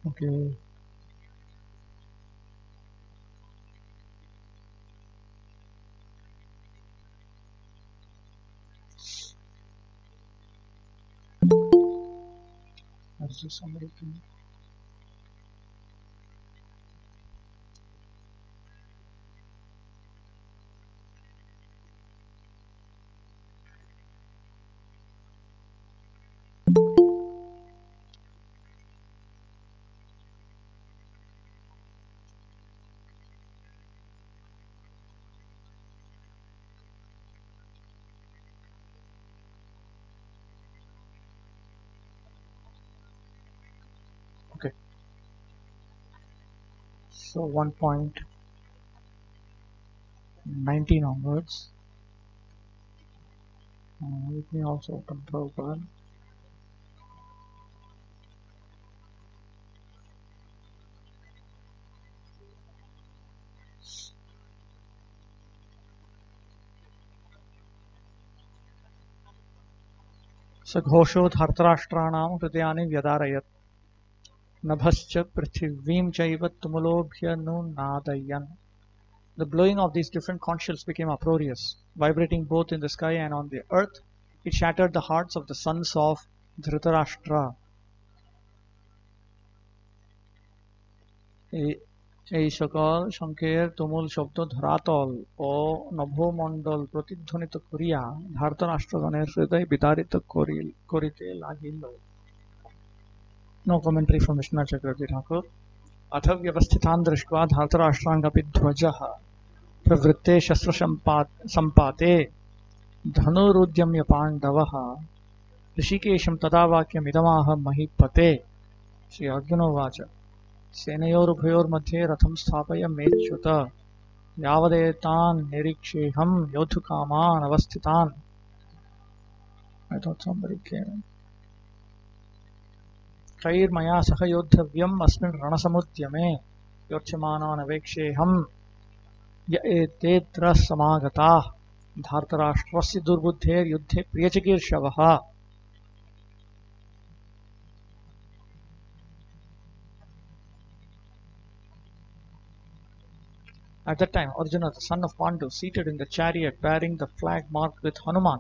Okay. That's just somebody. Okay. So 1.19 onwards. Let me also open Prabhupada. स घोषो धर्तराष्ट्राणां हृदयानि व्यदारयत् नभश्च पृथिवीं चैव तुमुलोऽभ्यनुनादयन्. The blowing of these different conch shells became uproarious, vibrating both in the sky and on the earth. It shattered the hearts of the sons of Dhritarashtra. এই সকল শঙ্খের তুমুল শব্দ ধরাতল ও নভোমণ্ডল প্রতিধ্বনিত করিয়া ধার্তরাষ্ট্রগণের হৃদয় বিতাড়িত করিতে লাগিল. No commentary from Vishwanath Chakravarti Thakur. अथ व्यवस्थितान् दृष्ट्वा धार्तराष्ट्राङ्गपि ध्वजः प्रवृत्ते शस्त्रसम्पाते धनुरुद्यम्य पाण्डवः ऋषिकेशं तदा वाक्यमिदमाह महीपते. श्री अर्जुनोवाच सेनयोरुभयोर्मध्ये रथं स्थापय मेच्युत यावदेतान् निरीक्षेऽहं योद्धुकामान् अवस्थितान्. I thought somebody came. कैर्मया सह योद्धव्यम् अस्मिन् रणसमुद्यमे योत्स्यमानान् अवेक्षेऽहं य एतेऽत्र समागताः धार्तराष्ट्रस्य दुर्बुद्धेर्युद्धे प्रियचिकीर्षवः. At that time, Arjuna, the son of Pandu, seated in the chariot bearing the flag marked with Hanuman,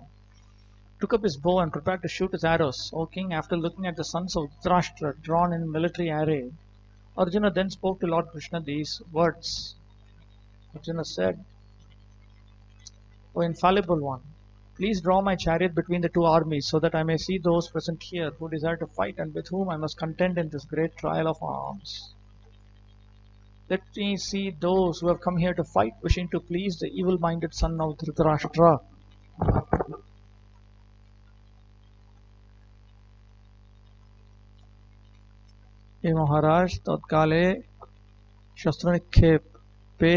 took up his bow and prepared to shoot his arrows. O king, after looking at the sons of Dhritarashtra drawn in military array, Arjuna then spoke to Lord Krishna these words. Arjuna said, O infallible one, please draw my chariot between the two armies so that I may see those present here who desire to fight and with whom I must contend in this great trial of arms. Let me see those who have come here to fight, wishing to please the evil-minded son of Dhritarashtra. हे महाराज, तत्काले शस्त्रनिक्षेपे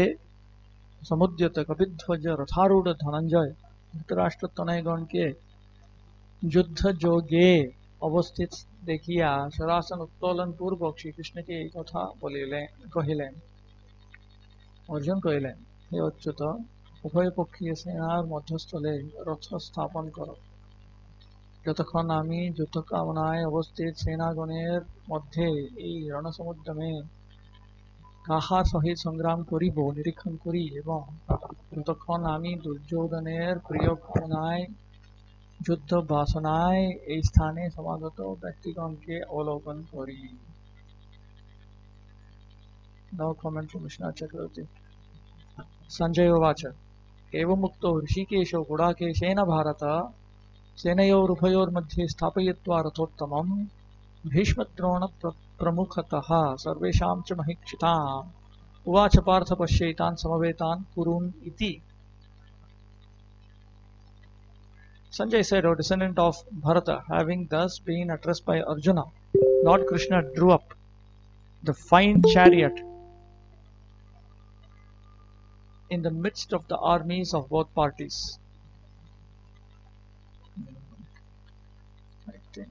समुद्यत कपिध्वज रथारूढ़ धनंजय धृतराष्ट्र तनयगण के युद्ध जोगे अवस्थित देखिया शरासन उत्तोलन पूर्वक श्री कृष्ण के कथा कहिलें. अर्जुन कहिलें, हे अच्युत, उभय पक्षीय सेनार मध्यस्थले रथ स्थापन करो. যতক্ষণ আমি যুদ্ধকামনায় অবস্থিত সেনাগণের মধ্যে এই রণসমুদ্যমে কাহার সহিত সংগ্রাম করিব নিরীক্ষণ করি এবং যতক্ষণ আমি দুর্যোধনের প্রিয়কামনায় যুদ্ধ বাসনায় এই স্থানে সমাগত ব্যক্তিগণকে অবলোকন করি. No comment from Vishwanath Chakravarti. Sanjay Uvacha एवमुक्तो ऋषिकेशो गुडाकेशेन Bharat सेनयोरुभयोर्मध्ये स्थापयित्वा रथोत्तमं भीष्मद्रोण प्रमुखतः सर्वेषां च महिक्षिताम् उवाच पार्थ पश्यैतान् समवेतान् कुरून् इति. Sanjay said, O descendant of Bharata, having thus been addressed by Arjuna, Lord Krishna drew up the fine chariot in the midst of the armies of both parties. I think.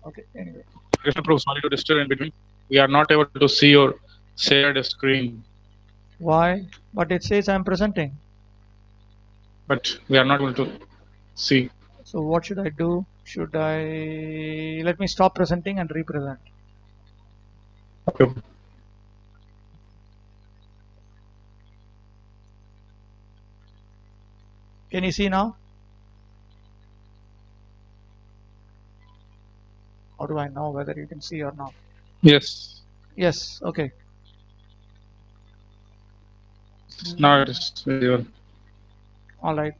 Okay, anyway. Krishna Prabhu, sorry to disturb in between. We are not able to see your shared screen. Why? But it says I am presenting. But we are not able to see. So what should I do? Should I... Let me stop presenting and represent. Okay. Can you see now? How do I know whether you can see or not? Yes. Yes, okay. Now it is visible. All right.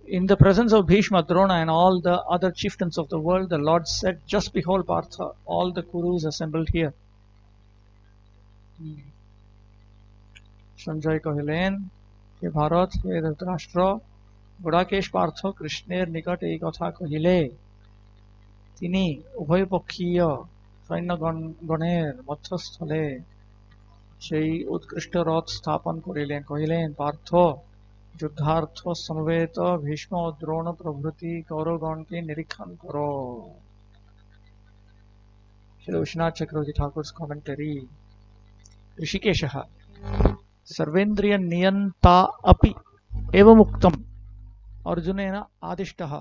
In the presence of Bhishma, Drona, and all the other chieftains of the world, the Lord said, "Just behold, Partha, all the Kurus assembled here." Sanjay कहिलेन हे भारत हे धृतराष्ट्र गुडाकेश पार्थ कृष्णेर निकट এই কথা কহিলে তিনি উভয়পক্ষীয় সৈন্যগণের মধ্যস্থলে সেই উৎকৃষ্ট রথ স্থাপন করিলেন কহিলেন পার্থ যুদ্ধার্থ সমবেত ভীষ্ম ও দ্রোণ প্রভৃতি কৌরবগণকে নিরীক্ষণ করো Shri Vishwanath Chakravarti Thakur's commentary ऋषिकेशः सर्वेन्द्रिय नियंता अपि एवमुक्तम् अर्जुनेन आदिष्टः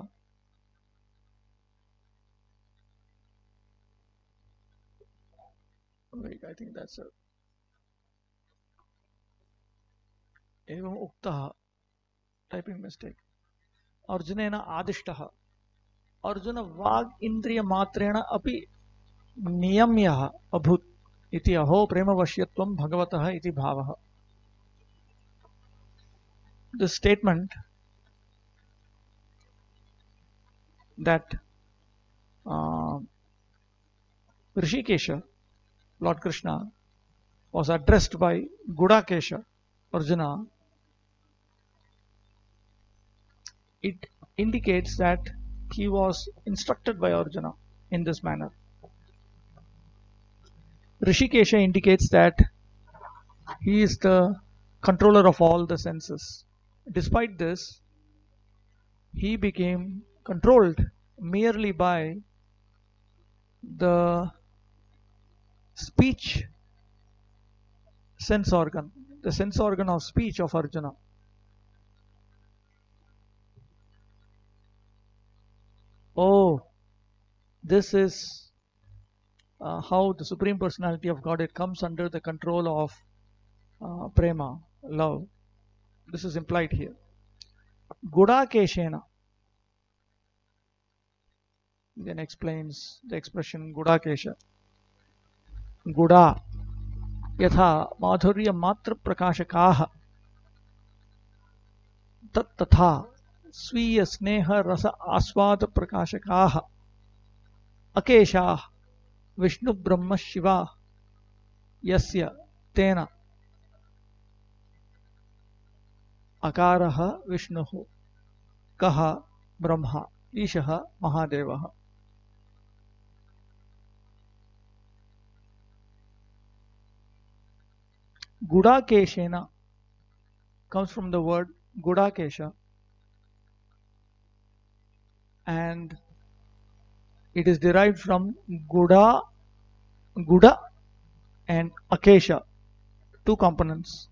Wait, I think that's it. एवम् उक्तः typing mistake अर्जुनेन आदिष्टः अर्जुन वाग् इंद्रिय मात्रेण अपि नियम्यः अभूत् इति अहो प्रेमवश्यत्वं भगवतः इति भावः This statement that Rishikesha, Lord Krishna, was addressed by Gudakesha, Arjuna, it indicates that he was instructed by Arjuna in this manner. Rishikesha indicates that he is the controller of all the senses. Despite this, he became controlled merely by the speech sense organ, the sense organ of speech of Arjuna. Oh, this is how the Supreme Personality of Godhead comes under the control of prema, love. This is implied here. Gudakeshena then explains the expression Gudakesha. Guda यथा माधुर्य मात्र प्रकाशकाः तथा स्वीय स्नेह रस आस्वाद प्रकाशकाः अकेशाः विष्णु ब्रह्म शिवा यस्य तेन अकारः विष्णुः कः Brahma ईशः महादेवः Gudakeshena comes from the word Gudakesha and it is derived from Guda and Akesha, two components,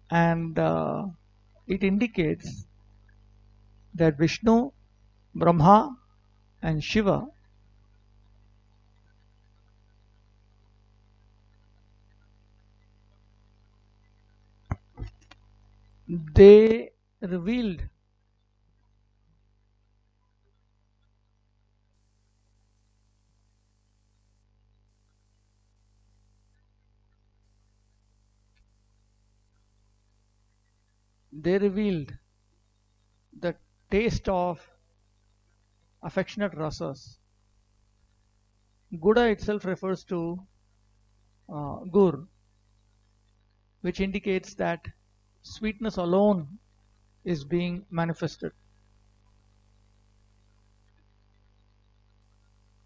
and it indicates that Vishnu, Brahma and Shiva they revealed the taste of affectionate rasas. Guda itself refers to gur, which indicates that sweetness alone is being manifested.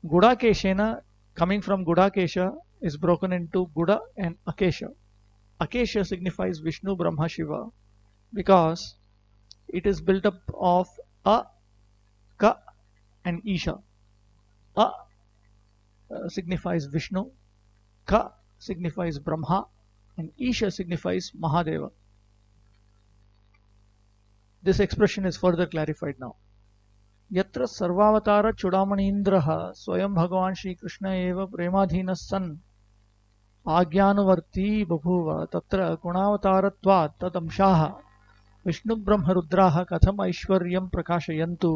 Gudakeshena, coming from Gudakesha, is broken into Guda and Akesha. Akesha signifies Vishnu, Brahma, Shiva because it is built up of A, Ka and Isha. A signifies Vishnu, Ka signifies Brahma and Isha signifies Mahadeva. This expression is further clarified now. यत्र सर्वावतार चूडामणीन्द्रः स्वयं भगवान श्री कृष्ण एव प्रेमाधीनः सन् आज्ञानुवर्ती बभूव तत्र गुणावतारत्वात् तदंशाः विष्णुब्रह्मरुद्राः कथम ऐश्वर्यं प्रकाशयन्तु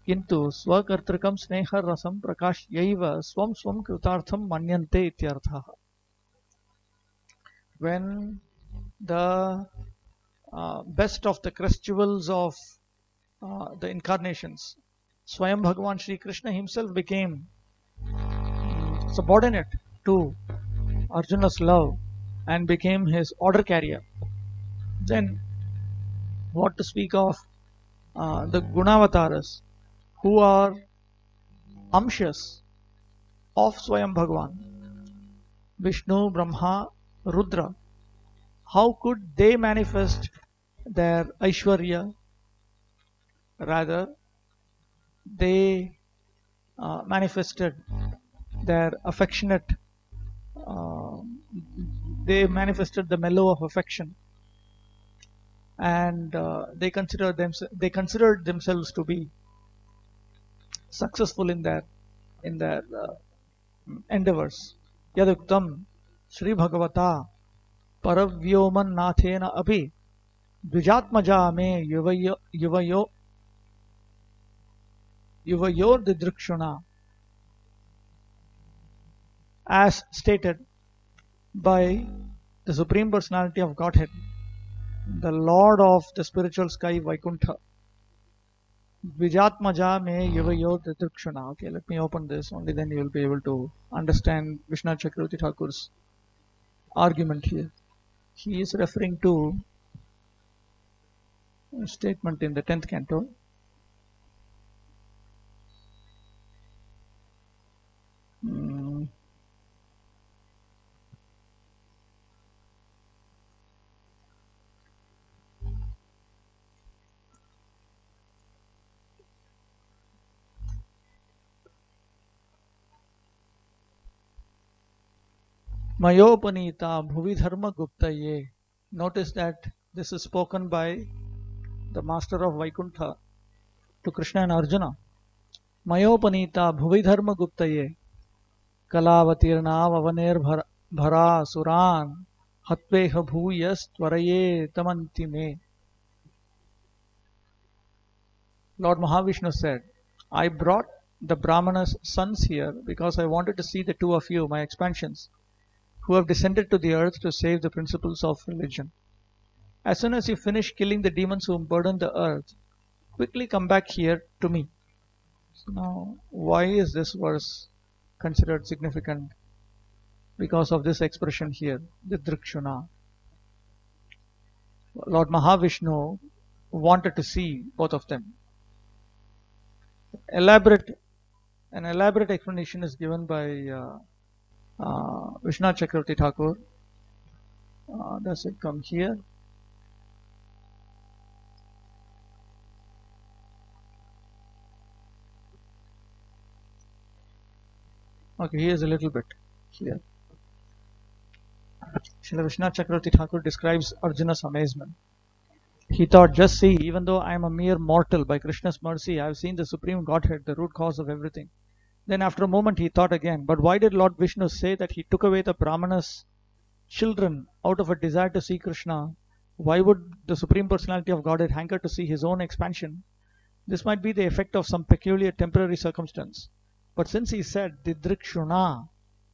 किन्तु स्वकर्तृकं स्नेहरसं प्रकाश्यैव स्वं स्वं कृतार्थं मन्यन्ते इत्यर्थः. When the best of the Christuals of the incarnations, Swayam Bhagavan Sri Krishna himself became subordinate to Arjuna's love and became his order carrier, then what to speak of the Gunavataras, who are amshas of Swayam Bhagavan, Vishnu, Brahma, Rudra. How could they manifest their Aishwarya? Rather, they manifested their affectionate, they manifested the mellow of affection, and they considered themselves to be successful in their endeavors. Yaduktam Sri Bhagavata Paravyoman Nathena Abhi Dvijatmaja me Yuvayor Didrikshuna, as stated by the Supreme Personality of Godhead, the Lord of the spiritual sky Vaikuntha. Dvijatmaja me Yuvayor Didrikshuna. Okay, let me open this, only then you will be able to understand Vishnu Chakravarti Thakur's argument here. He is referring to a statement in the 10th canto. Mayopanita Bhuvi Dharma Guptaye. Notice that this is spoken by the master of Vaikuntha to Krishna and Arjuna. Mayopanita Bhuvi Dharma Guptaye Kalavatirna Vavaner Bhara Suran Hatveha Bhuyas Tvaraye Tamanti me. Lord Mahavishnu said, I brought the Brahmana's sons here because I wanted to see the two of you, my expansions, who have descended to the earth to save the principles of religion. As soon as you finish killing the demons who burden the earth, quickly come back here to me. So now, why is this verse considered significant? Because of this expression here, the Didrikshuna. Lord Mahavishnu wanted to see both of them. An elaborate explanation is given by Vishnu Chakravarti Thakur. Does it come here? Okay, here's a little bit here. Srila Vishnu Chakravarti Thakur describes Arjuna's amazement. He thought, just see, even though I am a mere mortal, by Krishna's mercy, I have seen the Supreme Godhead, the root cause of everything. Then after a moment he thought again, but why did Lord Vishnu say that he took away the Brahmana's children out of a desire to see Krishna? Why would the Supreme Personality of Godhead hanker to see his own expansion? This might be the effect of some peculiar temporary circumstance. But since he said Didrikshuna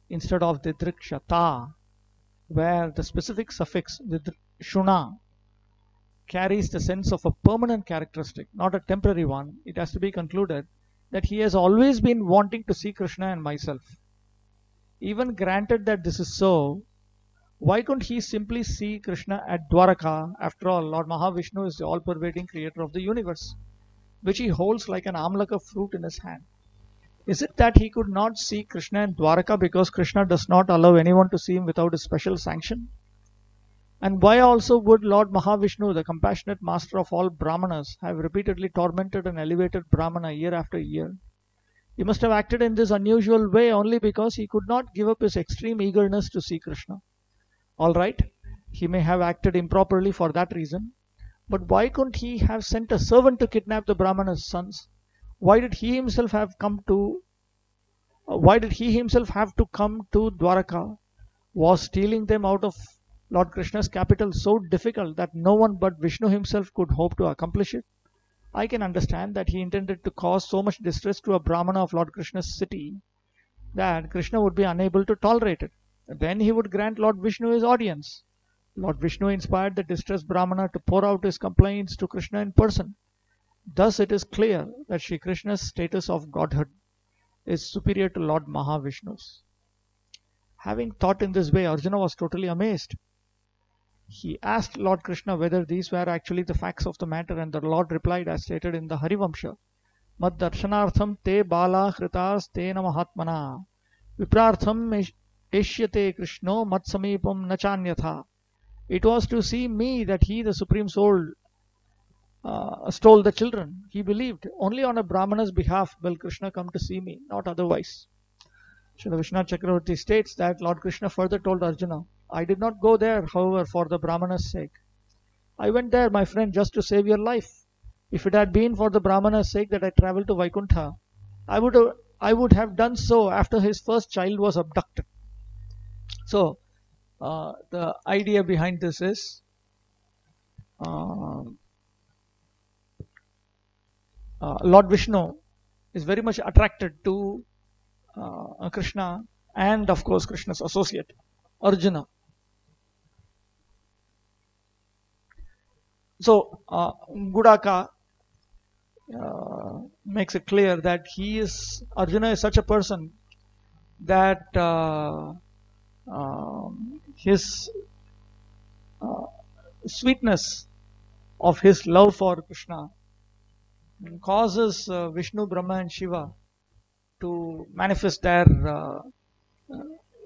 instead of Didrikshata, where the specific suffix Didrikshuna carries the sense of a permanent characteristic, not a temporary one, it has to be concluded that he has always been wanting to see Krishna and myself. Even granted that this is so, why couldn't he simply see Krishna at Dwaraka? After all, Lord Mahavishnu is the all-pervading creator of the universe, which he holds like an amlaka fruit in his hand. Is it that he could not see Krishna in Dwaraka because Krishna does not allow anyone to see him without his special sanction? And why also would Lord Mahavishnu, the compassionate master of all Brahmanas, have repeatedly tormented and elevated Brahmana year after year? He must have acted in this unusual way only because he could not give up his extreme eagerness to see Krishna. Alright, he may have acted improperly for that reason, but why couldn't he have sent a servant to kidnap the Brahmana's sons? why did he himself have come to why did he himself have to come to Dwaraka? Was stealing them out of Lord Krishna's capital so difficult that no one but Vishnu himself could hope to accomplish it? I can understand that he intended to cause so much distress to a Brahmana of Lord Krishna's city that Krishna would be unable to tolerate it. Then he would grant Lord Vishnu his audience. Lord Vishnu inspired the distressed Brahmana to pour out his complaints to Krishna in person. Thus it is clear that Shri Krishna's status of Godhead is superior to Lord Mahavishnu's. Having thought in this way, Arjuna was totally amazed. He asked Lord Krishna whether these were actually the facts of the matter, and the Lord replied as stated in the Harivamsha, Mad darshanartham te bala hritas te namahatmana viprartham eshyate Krishno mad samipam nachanyatha. It was to see me that he, the Supreme Soul, stole the children. He believed only on a Brahmana's behalf will Krishna come to see me, not otherwise. Srila Vishwanath Chakravarti states that Lord Krishna further told Arjuna, I did not go there, however, for the Brahmana's sake. I went there, my friend, just to save your life. If it had been for the Brahmana's sake that I travelled to Vaikuntha, I would have done so after his first child was abducted. So, the idea behind this is Lord Vishnu is very much attracted to Krishna and of course Krishna's associate Arjuna. So Gudaka makes it clear that Arjuna is such a person that his sweetness of his love for Krishna causes Vishnu, Brahma and Shiva to manifest their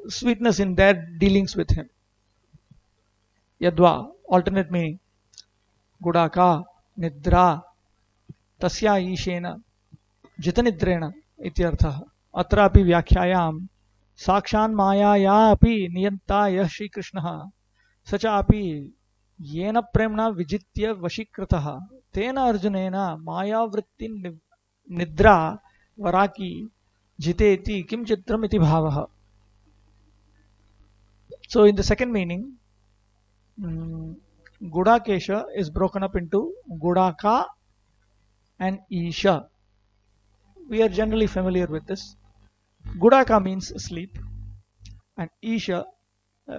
sweetness in their dealings with him. Yadva, alternate meaning. Gudaka, Nidra, Tasya Ishena, Jitanidrena, Ityartha. Atrapi Vyakhyayam, Sakshan Mayaya api Niyanta Yah Shri Krishna, Sacha api Yena Premna Vijitya Vashikrataha, Tena Arjunena Maya Vrittin Nidra Varaki Jiteti Kim Chitram iti Bhavaha. So in the second meaning, Gudakesha is broken up into Gudaka and Isha. We are generally familiar with this. Gudaka means sleep and Isha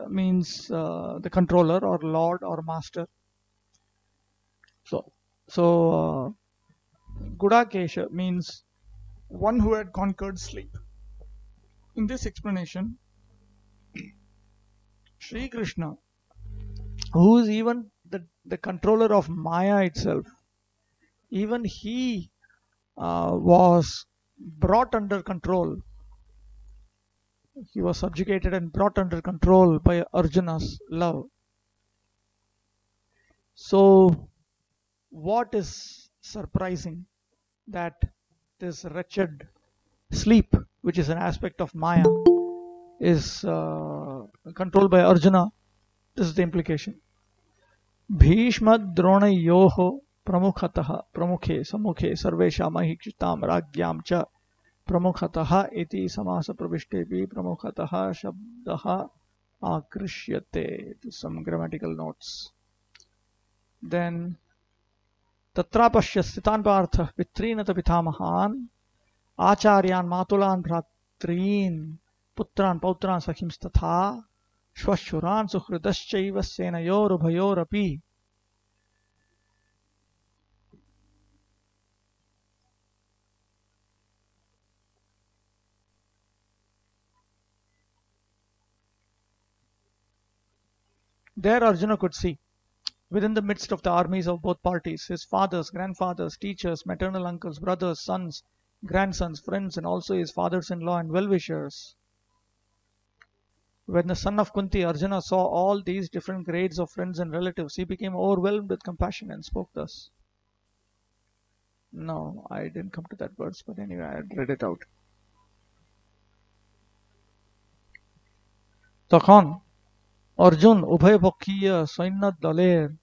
means the controller or lord or master. So Gudakesha means one who had conquered sleep. In this explanation, Sri Krishna, who is even the controller of Maya itself, even he was brought under control. He was subjugated and brought under control by Arjuna's love. So what is surprising that this wretched sleep, which is an aspect of Maya, is controlled by Arjuna. This is the implication. Bhishma Dronayoho Pramukhataha Pramukhe Samukhe Sarvesha Mahikshitam Ragyam Cha Pramukhataha iti samasa pravishtepi Pramukhataha Shabdaha Akrishyate. Some grammatical notes. Then Tatrapashya Stitan Partha Vitrinata Pitamahan Acharyan Matulan Bhratrin Putran Pautran Sakhims Tatha Shwashuran Suhridaschaiva Senayor Ubhayor Api. There Arjuna could see, within the midst of the armies of both parties, his fathers, grandfathers, teachers, maternal uncles, brothers, sons, grandsons, friends, and also his fathers-in-law and well-wishers. When the son of Kunti, Arjuna, saw all these different grades of friends and relatives, he became overwhelmed with compassion and spoke thus. No, I didn't come to that verse, but anyway, I read it out. Takhan Arjun Ubhay Bhakhiya Sainnad Daler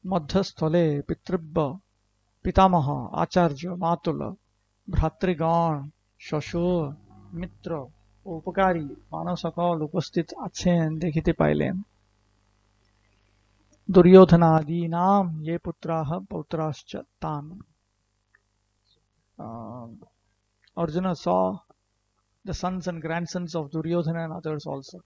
Madhasthale Pitribba Pitamaha Acharya Matula ভ্রাতৃগণ, শ্বশুর, মিত্র ও উপকারী মানব সকল উপস্থিত আছেন দেখিতে পাইলেন। দুর্যোধনাদীনাম ye পুত্রাহ পৌত্রাশ্চ তান। Arjuna saw the sons and grandsons of Duryodhana and others also.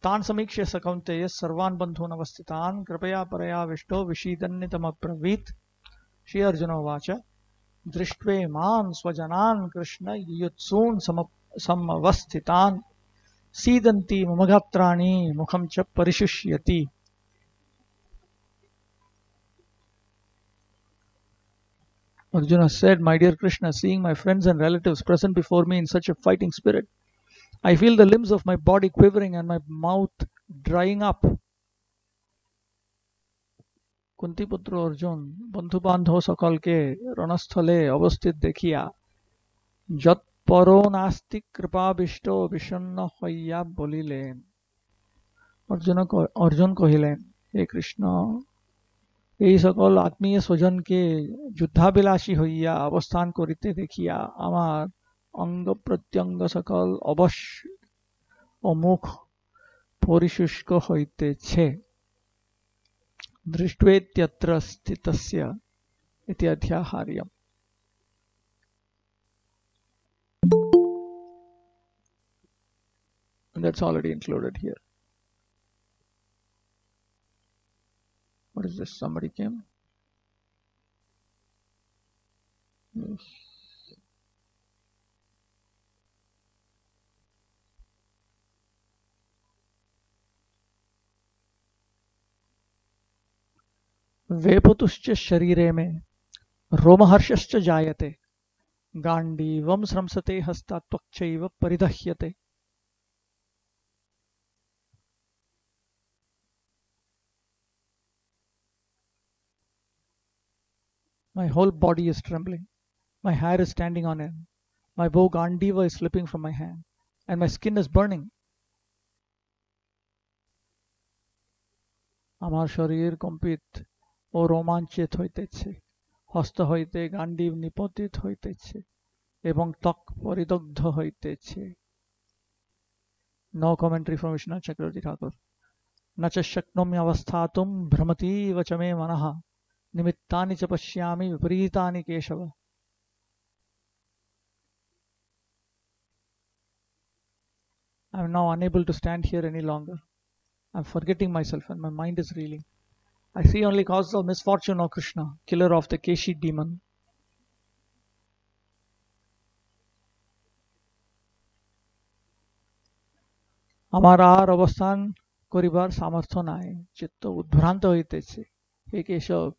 तान् समीक्ष्य स कौन्तेय सर्वान् बन्धून् अवस्थितान् कृपया परया विष्टो विषीदन्नितमब्रवीत्। श्री अर्जुन उवाच दृष्ट्वेमान् स्वजनान् कृष्ण युयुत्सून् समवस्थितान् सीदन्ति मम गात्राणि मुखं च परिशुष्यति। Arjuna said, my dear Krishna, seeing my friends and relatives present before me in such a fighting spirit, I feel the limbs of my body quivering and my mouth drying up. Kunti পুত্র অর্জুন বন্ধু বান্ধব সকলকে রণস্থলে অবস্থিত দেখিয়া যৎপরো নাস্তি কৃপাবিষ্ট বিষণ্ণ হইয়া বলিলেন। অর্জুন কহিলেন, হে কৃষ্ণ, এই সকল আত্মীয় স্বজনকে যুদ্ধাবিলাসী হইয়া অবস্থান করিতে দেখিয়া আমার অঙ্গ প্রত্যঙ্গ সকল অবশ ও মুখ পরিশুষ্ক হইতেছে। দৃष्ट्वेत्यत्र स्थितस्य इति अध्याहार्यम्। And that's already included here. What is this? Somebody came? Yes. वेपतुश्च शरीरे में रोमहर्षश्च जायते गांडीवं स्रंसते हस्तात् त्वक्चैव परिदह्यते। My whole body is trembling. My hair is standing on end. My bow Gandiva is slipping from my hand, and my skin is burning. আমার শরীর কম্পিত ও রোমাঞ্চিত হইতেছে, হস্ত হইতে গান্ডীব নিপতিত হইতেছে এবং ত্বক পরিদগ্ধ হইতেছে। No commentary from Vishwanath Chakravarti Thakur. न च शक्नोमि अवस्थातुं भ्रमतीव च मे मनः निमित्तानि च पश्यामि विपरीतानि Keshav. I am now unable to stand here any longer. I am forgetting myself and my mind is reeling. I see only causes of misfortune, O Krishna, killer of the Keshi demon. আমার আর অবস্থান করিবার সামর্থ্য নাই, চিত্ত উদ্ভ্রান্ত হইতেছে। হে কেশব,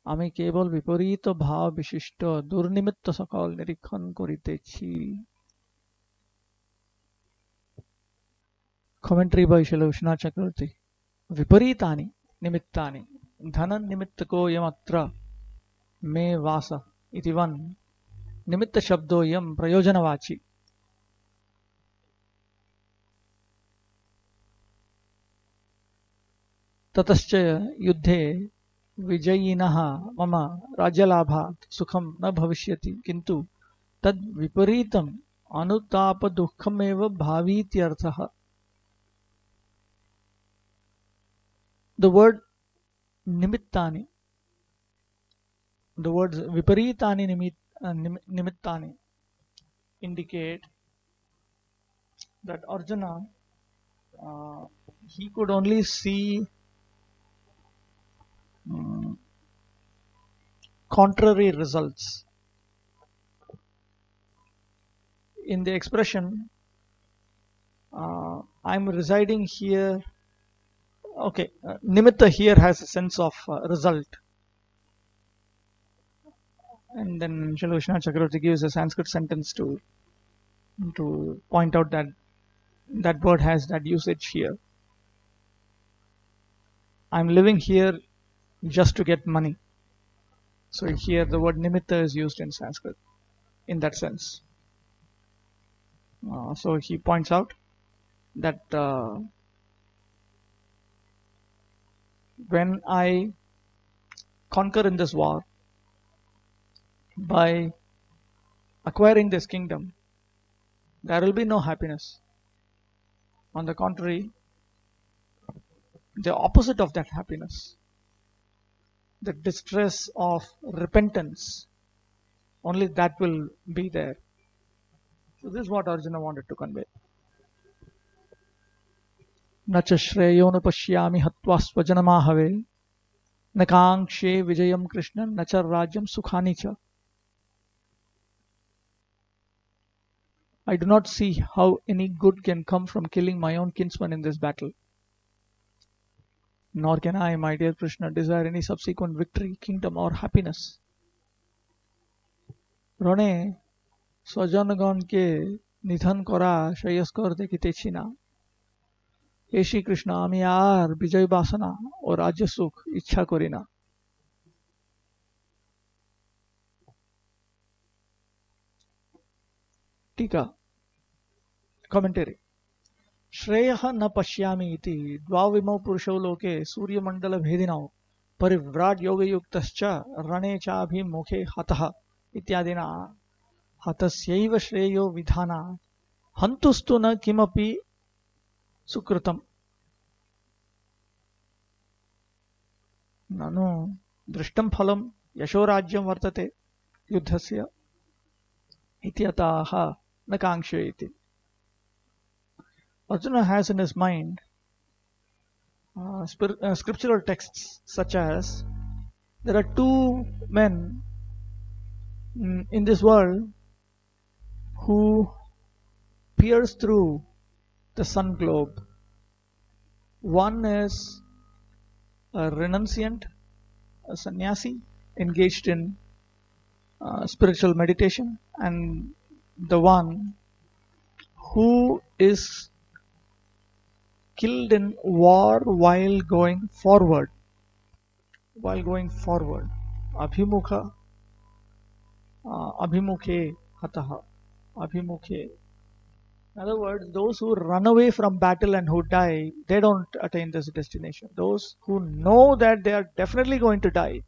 আমি কেবল বিপরীত ভাব বিশিষ্ট দুর্নিমিত্ত সকল নিরীক্ষণ করিতেছি। Commentary by Srila Vishwanath Chakravarti. विपरीतानि निमित्तानि धन निमित्तको यमत्र मे वास इति वन निमित्त शब्दो यम प्रयोजनवाची। ततश्च युद्धे विजयिनः मम राज्यलाभात् सुखं न भविष्यति किन्तु तद् विपरीतम् अनुताप दुःखमेव भावीत्यर्थः। The word nimittani, the words viparitani nimittani indicate that Arjuna he could only see contrary results in the expression I'm residing here. Okay, nimitta here has a sense of result, and then Srila Vishwanath Chakravarti gives a Sanskrit sentence to point out that that word has that usage here. I'm living here just to get money. So here the word nimitta is used in Sanskrit in that sense. So he points out that when I conquer in this war, by acquiring this kingdom, there will be no happiness. On the contrary, the opposite of that happiness, the distress of repentance, only that will be there. So this is what Arjuna wanted to convey. Nacha shreyo nupashyami hatva swajanamahave nakangshe vijayam krishna nacha rajyam sukhani cha. I do not see how any good can come from killing my own kinsman in this battle. Nor can I, my dear Krishna, desire any subsequent victory, kingdom or happiness. রণে স্বজনগণকে নিধন করা শ্রেয়স্কর দেখিতেছি না। হে শ্রীকৃষ্ণ, আমি আর বিজয় বাসনা ও রাজ্য সুখ ইচ্ছা করি না। टीका कमेंटरी श्रेयः न पश्यामि इति द्वाविमौ पुरुषौ लोके सूर्यमंडल भेदिनौ परिव्राट योगयुक्तश्च रणे चाभिमुखे हतः इत्यादिना हतस्यैव श्रेयो विधानात् हन्तुस्तु न किमपि सुकृतम् ननु दृष्टं फलं यशोराज्यं वर्तते युद्धस्य इति अतः न कांक्षे इति. Arjuna has in his mind scriptural texts such as there are two men in this world who pierce through the sun globe. One is a renunciant, a sannyasi engaged in spiritual meditation, and the one who is killed in war while going forward. Abhimukha, abhimukhe hataha, abhimukhe. In other words, those who run away from battle and who die, they don't attain this destination. Those who know that they are definitely going to die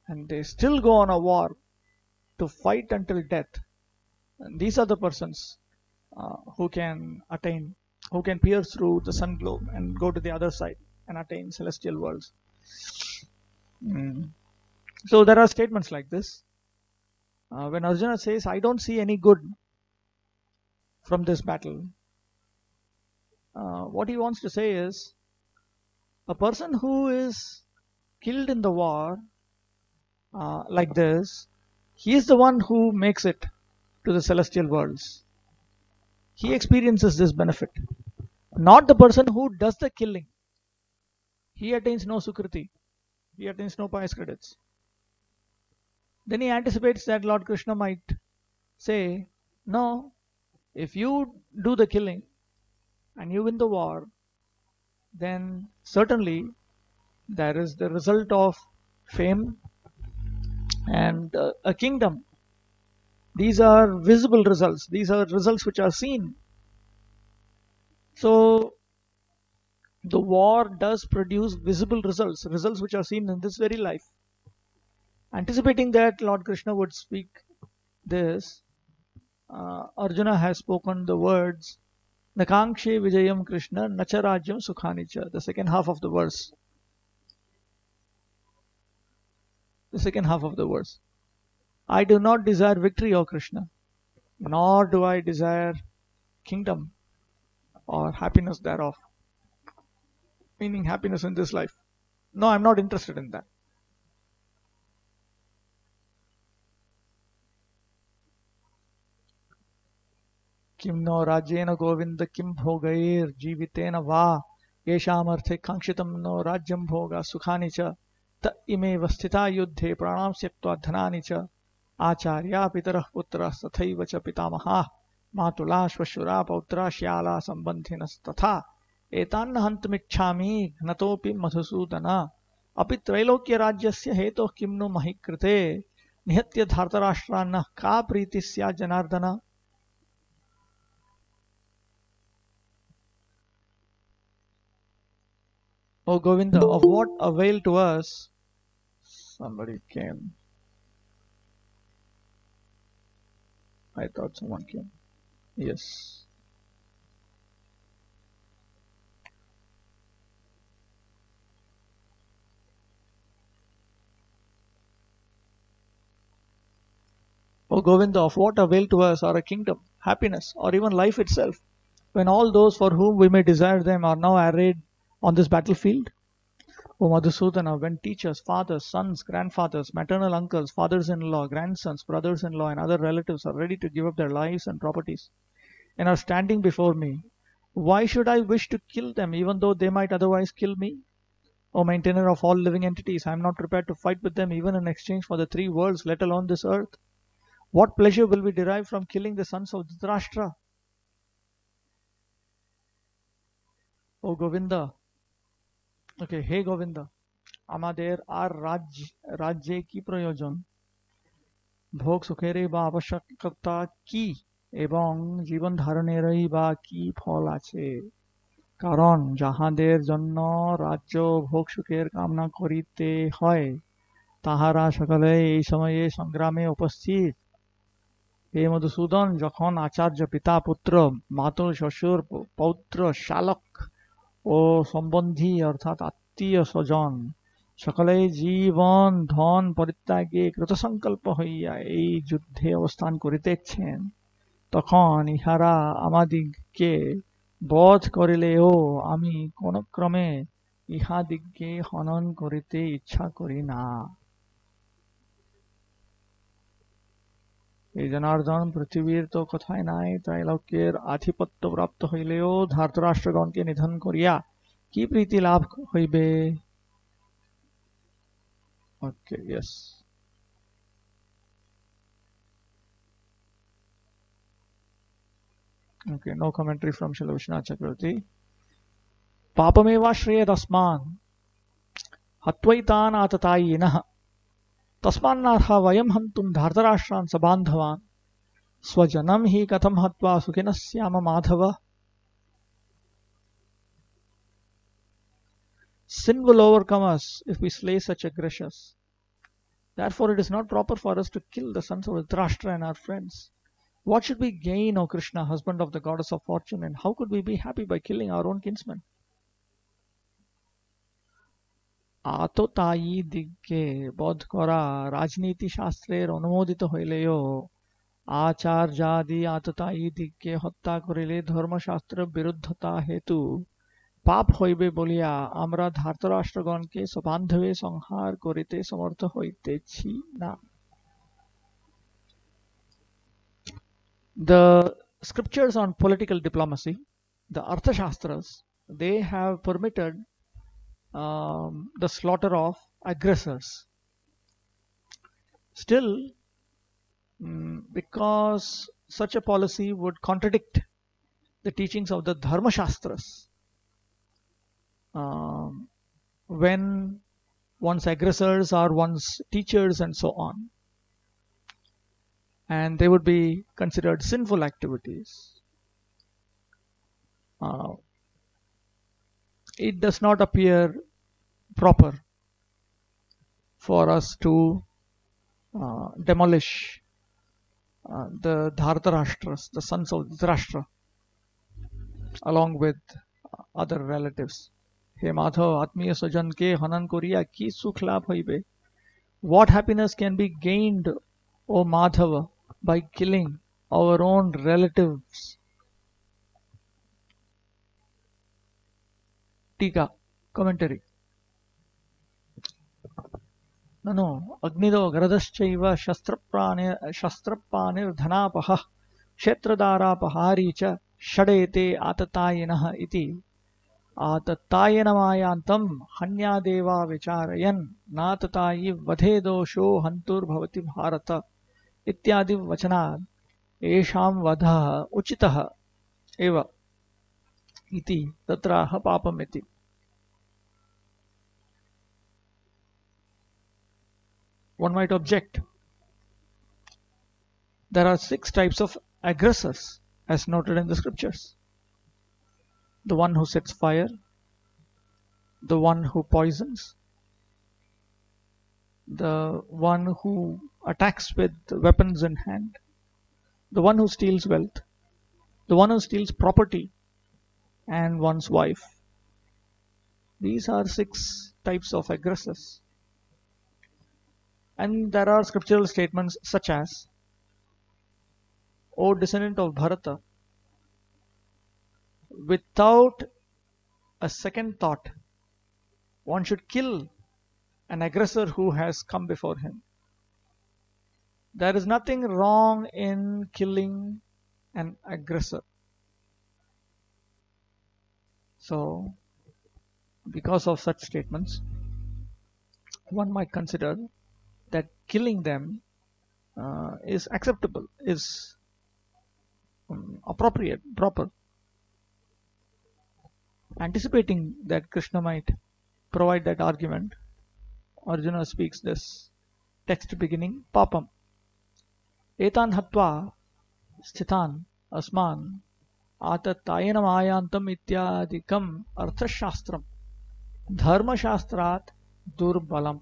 and they still go on a war to fight until death, and these are the persons who can pierce through the sun globe and go to the other side and attain celestial worlds. So there are statements like this. When Arjuna says, I don't see any good from this battle, what he wants to say is, a person who is killed in the war like this, he is the one who makes it to the celestial worlds. He experiences this benefit, not the person who does the killing. He attains no sukriti, he attains no pious credits. Then he anticipates that Lord Krishna might say, no, if you do the killing and you win the war, then certainly there is the result of fame and a kingdom. These are visible results. These are results which are seen. So the war does produce visible results, results which are seen in this very life. Anticipating that Lord Krishna would speak this, Arjuna has spoken the words Nakangshe Vijayam Krishna Nacharajyam Sukhanicha, the second half of the verse. The second half of the verse. I do not desire victory, O Krishna, nor do I desire kingdom or happiness thereof, meaning happiness in this life. No, I'm not interested in that. Kim no rajyena govinda kim bhogair jivitena va yeshamarthe kangshitam no rajyam bhoga sukhani cha ta ime vasthita yuddhe pranam syaptva dhanani cha आचार्या पितरः पुत्रः तथैव च पितामहाः मातुला श्वशुरा पौत्रा श्याला सम्बन्धिनस्तथा एतान्न हन्तुमिच्छामि घ्नतोऽपि मधुसूदन अपि त्रैलोक्यराज्यस्य हेतोः किं नु महि कृते निहत्य धार्तराष्ट्रान्नः का प्रीतिः स्यात् Janardan. O Govinda, of what avail to us? Somebody came. I thought someone came. Yes. O Govinda, of what avail to us are a kingdom, happiness, or even life itself, when all those for whom we may desire them are now arrayed on this battlefield? O Madhusudana, when teachers, fathers, sons, grandfathers, maternal uncles, fathers-in-law, grandsons, brothers-in-law, and other relatives are ready to give up their lives and properties, and are standing before me, why should I wish to kill them even though they might otherwise kill me? O maintainer of all living entities, I am not prepared to fight with them even in exchange for the three worlds, let alone this earth. What pleasure will we derive from killing the sons of Dhritarashtra? O Govinda, okay, hey Govinda, আমাদের আর রাজ্যে কি প্রয়োজন, ভোগ সুখেরই বা আবশ্যকতা কি, এবং জীবন ধারণেরই বা কি ফল আছে? কারণ যাহাদের জন্য রাজ্য ভোগ সুখের কামনা করিতে হয়, তাহারা সকলে এই সময়ে সংগ্রামে উপস্থিত। হে মধুসূদন, যখন আচার্য, পিতা, পুত্র, মাতুল, শ্বশুর, পৌত্র, শালক ও সম্বন্ধী অর্থাৎ আত্মীয় স্বজন সকলেই জীবন ধন পরিত্যাগে কৃতসংকল্প হইয়া এই যুদ্ধে অবস্থান করিতেছেন, তখন ইহারা আমাদিগকে বধ করিলেও আমি কোন ক্রমে ইহাদিগকে হনন করিতে ইচ্ছা করি না। এই জনার্দন, পৃথিবীর তো কথাই নাই, ত্রৈলোক্যের আধিপত্য প্রাপ্ত হইলেও ধার্তরাষ্ট্রগণকে নিধন করিয়া কি প্রীতি লাভ হইবে? Okay, yes. Okay, no commentary from Srila Vishwanath Chakravarti. Papamevashreyadasman hatvaitan atatayinah tasmannarha vayam hantum dhartarashtraन् sabandhavan swajanam hi katham hatva sukinasyama madhava. Sin will overcome us if we slay such aggressors. Therefore, it is not proper for us to kill the sons of Dhritarashtra and our friends. What should we gain, O Krishna, husband of the goddess of fortune, and how could we be happy by killing our own kinsmen? আততায়ী দিগকে বধ করা রাজনীতি শাস্ত্রের অনুমোদিত হইলেও আচার্যাদি আততায়ী দিগকে হত্যা করিলে ধর্মশাস্ত্র বিরুদ্ধতা হেতু পাপ হইবে বলিয়া আমরা ধার্তরাষ্ট্রগণকে সবান্ধবে সংহার করিতে সমর্থ হইতেছি না। The scriptures on political diplomacy, the Arthashastras, they have permitted the slaughter of aggressors. Still, because such a policy would contradict the teachings of the Dharma Shastras, when one's aggressors are one's teachers and so on, and they would be considered sinful activities. It does not appear proper for us to demolish the Dhartarashtras, the sons of Dhritarashtra, along with other relatives. He Madhav, Atmiya Sajan ke hanan koriya ki sukh labh hoibe? What happiness can be gained, O Madhava, by killing our own relatives? Tika, commentary. Nano, Agnido Gradashchaiva Shastrapranir Dhanapahah Kshetradara Pahari cha Shadete Atatayinah iti आततायनमायांतम हन्यादेवा विचारयन् नाततायि वधे दोषो हंतुर भवति भारत इत्यादि वचनात् येषां वधः उचितः एव इति तत्राह पापमिति. One might object. There are 6 types of aggressors as noted in the scriptures. The one who sets fire, the one who poisons, the one who attacks with weapons in hand, the one who steals wealth, the one who steals property, and one's wife. These are 6 types of aggressors. And there are scriptural statements such as, O descendant of Bharata, without a second thought, one should kill an aggressor who has come before him. There is nothing wrong in killing an aggressor. So, because of such statements, one might consider that killing them is acceptable, is appropriate, proper. Anticipating that Krishna might provide that argument, Arjuna speaks this text beginning, Papam. Etan hatva sthitan asman atatayana mayantam ityadikam arthashastram dharmashastrat durbalam.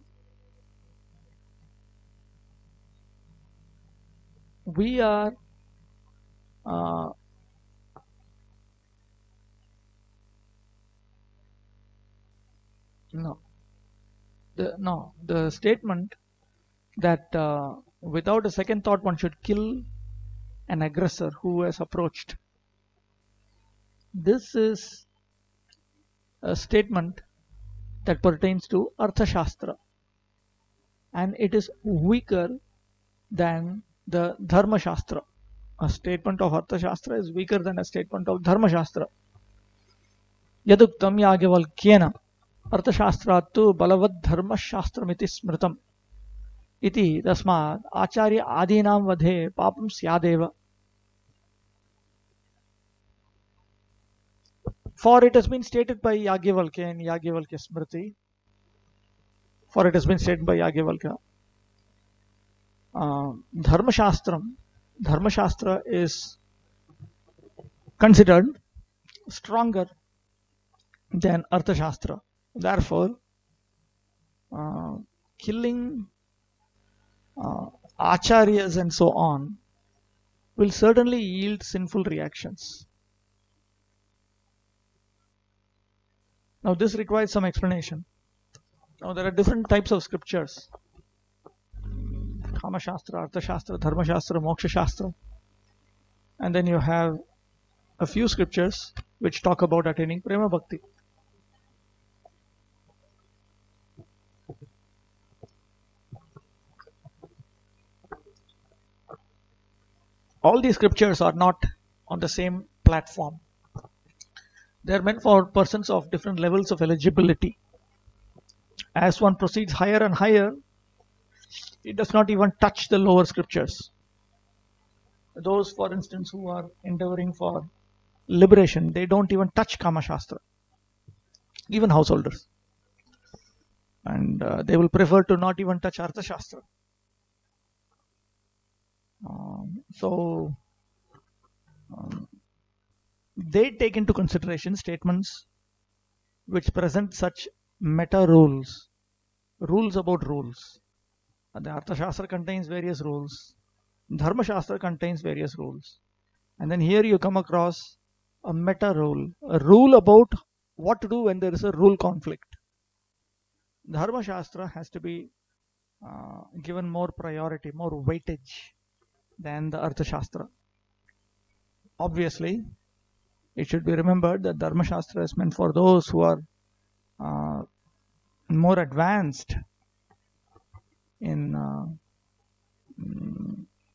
We are the statement that without a second thought one should kill an aggressor who has approached. This is a statement that pertains to Arthashastra, and it is weaker than the Dharma Shastra. A statement of Arthashastra is weaker than a statement of Dharma Shastra. Yaduktam Yagyavalkyena Arthashastrattu Balavad Dharma Shastramiti Smritam Iti Tasmad Acharya Adinam Vadhe Papam Syadeva. For it has been stated by Yagyavalkya in Yagyavalkya Smriti. For it has been stated by Yagyavalkya. Dharma Shastra is considered stronger than Arthashastra. Therefore, killing acharyas and so on will certainly yield sinful reactions. Now this requires some explanation. Now there are different types of scriptures. Kama Shastra, Artha Shastra, Dharma Shastra, Moksha Shastra. And then you have a few scriptures which talk about attaining Prema Bhakti. All these scriptures are not on the same platform. They are meant for persons of different levels of eligibility. As one proceeds higher and higher, it does not even touch the lower scriptures. Those, for instance, who are endeavoring for liberation, they don't even touch Kama Shastra, even householders. And they will prefer to not even touch Artha Shastra. They take into consideration statements which present such meta rules, rules about rules. The Artha Shastra contains various rules. Dharma Shastra contains various rules. And then here you come across a meta rule, a rule about what to do when there is a rule conflict. Dharma Shastra has to be given more priority, more weightage than the Artha Shastra. Obviously, it should be remembered that Dharma Shastra is meant for those who are more advanced in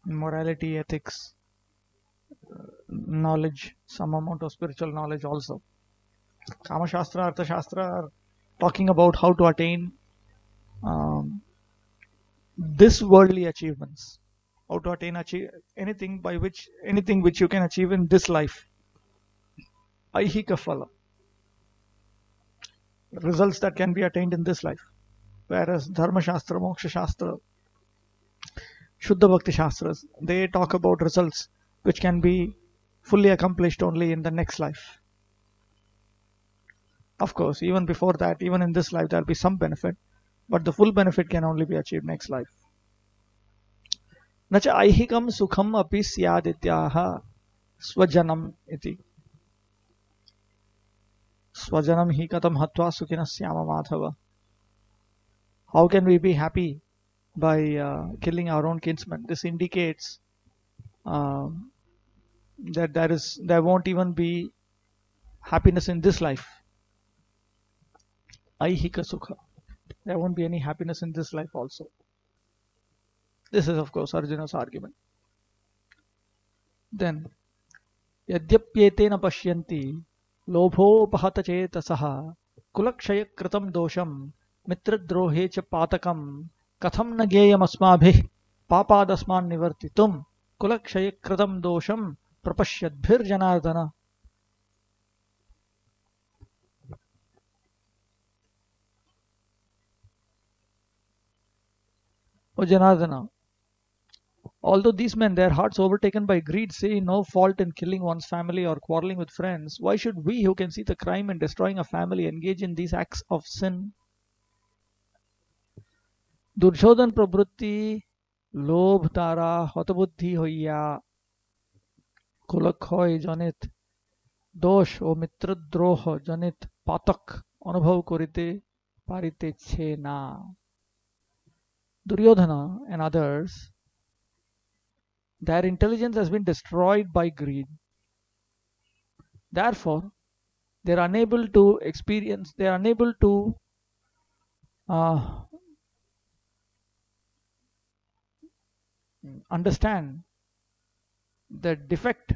morality, ethics, knowledge, some amount of spiritual knowledge also. Kama Shastra, Artha Shastra are talking about how to attain this worldly achievements, how to attain anything which you can achieve in this life. Aihika phala, results that can be attained in this life. Whereas Dharma Shastra, Moksha Shastra, Shuddha Bhakti Shastras, they talk about results which can be fully accomplished only in the next life. Of course, even before that, even in this life, there will be some benefit, but the full benefit can only be achieved next life. न च ऐहिकं सुखम् अपि स्यादित्याह स्वजनम् इति। स्वजनम hi katam hatva sukhinas syama madhava. How can we be happy by killing our own kinsmen? This indicates that there won't even be happiness in this life. Aihika sukha. There won't be any happiness in this life also. This is of course Arjuna's argument. Then yadyapyetena pashyanti लोभोपहत चेतसः कुलक्षय कृतं दोषं मित्रद्रोहे च पातकं कथं न ज्ञेयमस्माभिः पापादस्मान् निवर्तितुं कुलक्षय कृतं दोषं प्रपश्यद्भिर्जनार्दन. O Janardana, although these men, their hearts overtaken by greed, see no fault in killing one's family or quarreling with friends, why should we, who can see the crime in destroying a family, engage in these acts of sin? Durshodhan prabhutti लोभ तारा हतबुद्धि होइया कुलक्षय जनित दोष ও মিত্রদ্রোহ জনিত পাতক অনুভব করিতে পারিতেছে না. Duryodhana and others, their intelligence has been destroyed by greed. Therefore, they are unable to experience, they are unable to understand the defect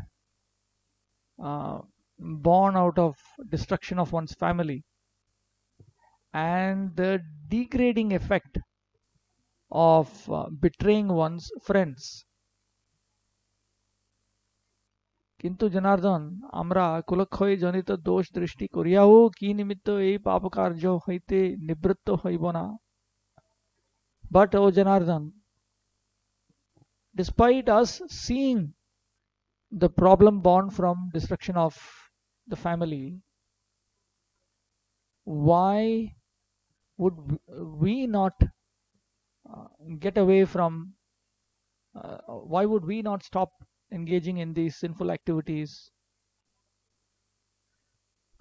born out of destruction of one's family and the degrading effect of betraying one's friends. কিন্তু জনার্দন, আমরা কুলক্ষয় জনিত দোষ দৃষ্টি করিয়াও কি নিমিত্ত এই পাপ কার্য হইতে নিবৃত্ত হইব না? But O Janardhan, despite us seeing the problem born from destruction of the family, why would we not get away from, why would we not stop engaging in these sinful activities?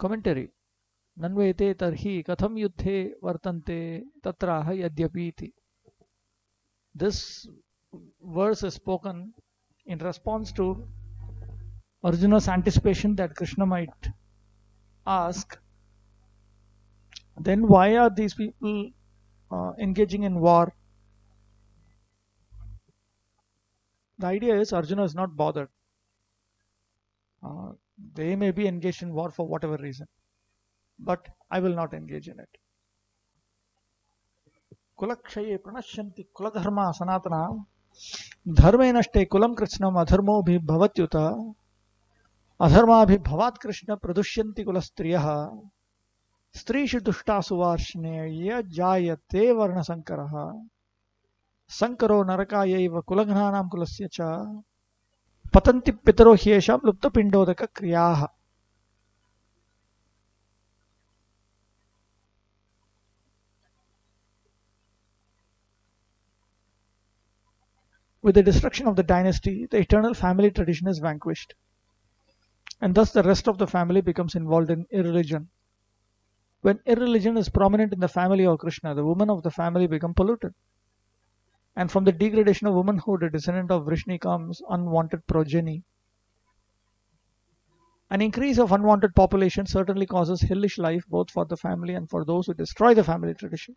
Commentary. Nanvete tarhi katham yuddhe vartante tatraha yadyapi iti. This verse is spoken in response to Arjuna's anticipation that Krishna might ask, then why are these people engaging in war? The idea is Arjuna is not bothered. They may be engaged in war for whatever reason, but I will not engage in it. Kulakshaye pranashyanti kuladharma sanatana dharme nashte kulam krishnam adharmo bhi bhavatyuta adharma bhi bhavat krishna pradushyanti kulastriyaha strishu dushtasu varshneya jayate varna sankaraha sankaro narakayaiva kulaghnanam kulasya cha patanti pitaro hyesham lupta pindodaka kriyaha. With the destruction of the dynasty, the eternal family tradition is vanquished, and thus the rest of the family becomes involved in irreligion. When irreligion is prominent in the family of Krishna, the women of the family become polluted. And from the degradation of womanhood, a descendant of Vrishni comes unwanted progeny. An increase of unwanted population certainly causes hellish life both for the family and for those who destroy the family tradition.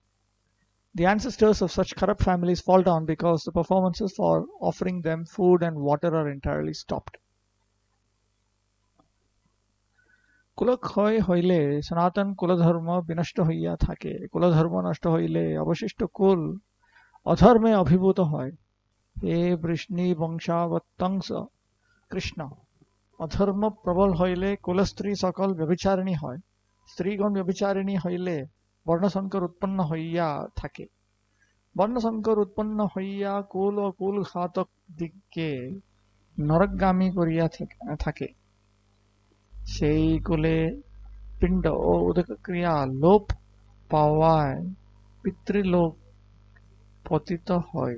The ancestors of such corrupt families fall down because the performances for offering them food and water are entirely stopped. কুলক্ষয় হইলে সনাতন কুলধর্ম বিনষ্ট হইয়া থাকে, কুলধর্ম নষ্ট হইলে অবশিষ্ট কুল অধর্মে অভিভূত হয়। হে বৃষ্ণি বংশাবতংস কৃষ্ণ, অধর্ম প্রবল হইলে কুলস্ত্রী সকল ব্যভিচারিণী হয়, স্ত্রীগণ ব্যভিচারিণী হইলে বর্ণসংকর উৎপন্ন হইয়া থাকে, বর্ণসংকর উৎপন্ন হইয়া কুল ও কুল ঘাতক দিগকে নরকগামী করিয়া থাকে। সেই কুলে পিণ্ড ও উদক ক্রিয়া লোপ পাওয়ায় পিতৃলোক পতিত হয়।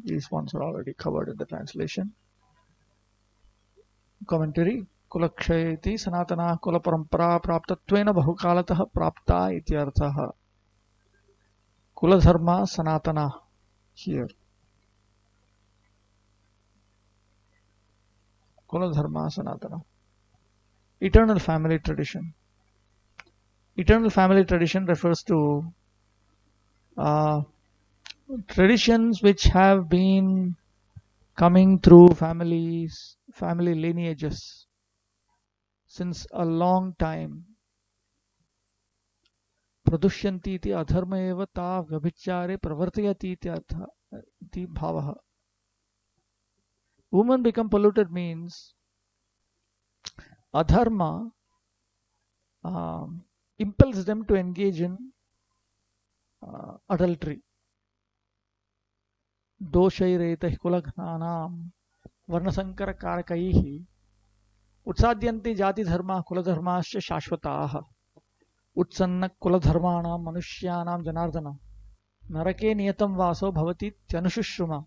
These ones are already covered in the translation. Commentary. Kulakshayati sanatana kula parampara praptatvena bahukalatah prapta ityartha. Kula dharma sanatana here. Kula dharma sanatana. Eternal family tradition. Eternal family tradition refers to traditions which have been coming through family lineages since a long time. Pradushyanti iti adharma eva ta vyabhichare pravartayati iti bhavaha. Women become polluted means adharma impels them to engage in adultery. Doshairetah kulaghnanam varnasankara karakaihi उत्साद्यन्ते जाति धर्मा कुल धर्माश्च शाश्वताः उत्सन्न कुल धर्माणां मनुष्याणां जनार्दन नरके नियतं वासो भवति त्यनुशुश्रुमा.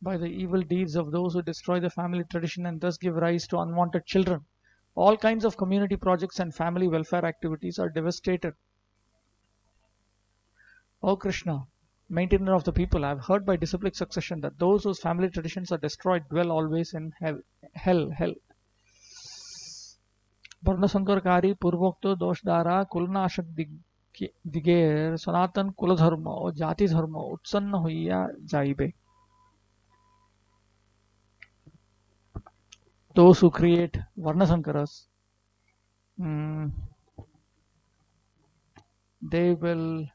By the evil deeds of those who destroy the family tradition and thus give rise to unwanted children, all kinds of community projects and family welfare activities are devastated. O Krishna, maintainer of the people, I have heard by disciplic succession that those whose family traditions are destroyed dwell always in hell. Varnasankarkari purvokto doshdara kulnashak diger sanatan kuladharma or jati dharma utsanna hoiya jaibe. Those who create Varnasankaras, they will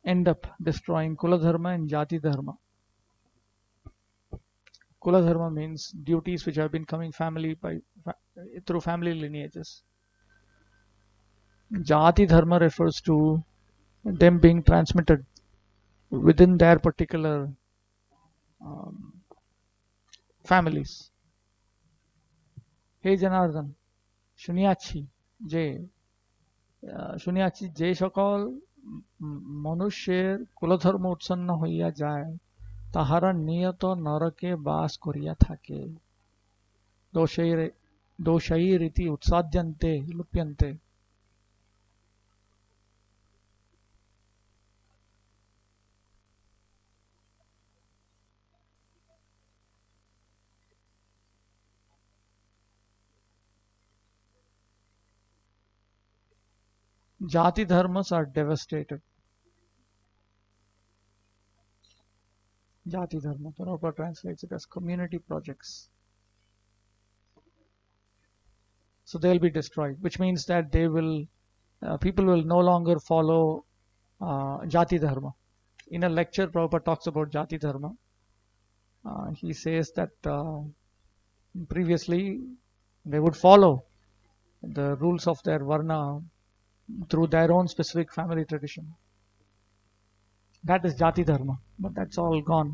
end up destroying Kula Dharma and Jati Dharma. Kula Dharma means duties which have been coming through family lineages. Jati Dharma refers to them being transmitted within their particular families. Hey Janardhan, Shunyachi Jay, Shunyachi Jay সকল মনুষ্যের কুলধর্ম উৎসন্ন হইয়া যায়, তাহারা নিয়ত নরকে বাস করিয়া থাকে। দোষৈরিতি উৎসাদ্যন্তে লুপ্যন্তে। Jati dharmas are devastated. Jati dharma, Prabhupada translates it as community projects. So they will be destroyed, which means that people will no longer follow Jati dharma. In a lecture, Prabhupada talks about Jati dharma. He says that previously they would follow the rules of their varna through their own specific family tradition. That is Jati dharma, but that's all gone.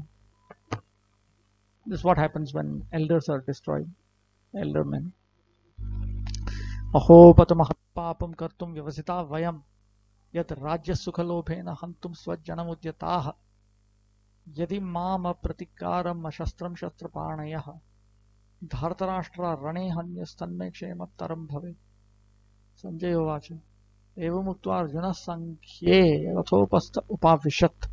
This is what happens when elders are destroyed, elder men. Aho patamahat papam kartum vyavasita vayam yat rajya sukhalobhena hantum swajjanamudyataha yadi mama pratikaram ashastram shastrapanayah dhartarashtra rane hanyastanme kshemattaram bhave. Sanjay Uvacha. एवं उक्त्वा अर्जुनः संख्ये रथोपस्थ उपाविशत्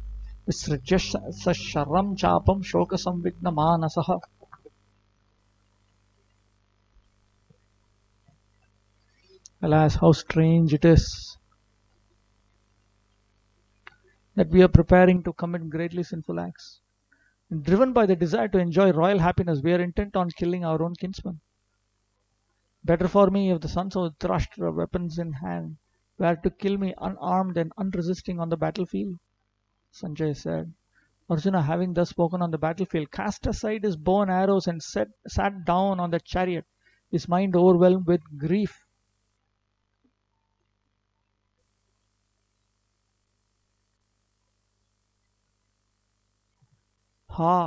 विसृज्य सशरं चापं शोकसंविघ्नमानसः. Alas, how strange it is that we are preparing to commit greatly sinful acts. And driven by the desire to enjoy royal happiness, we are intent on killing our own kinsmen. Better for me if the sons of Dhritarashtra, weapons in hand, were to kill me unarmed and unresisting on the battlefield. Sanjay said. Arjuna, having thus spoken on the battlefield, cast aside his bow and arrows and sat down on the chariot, his mind overwhelmed with grief. হা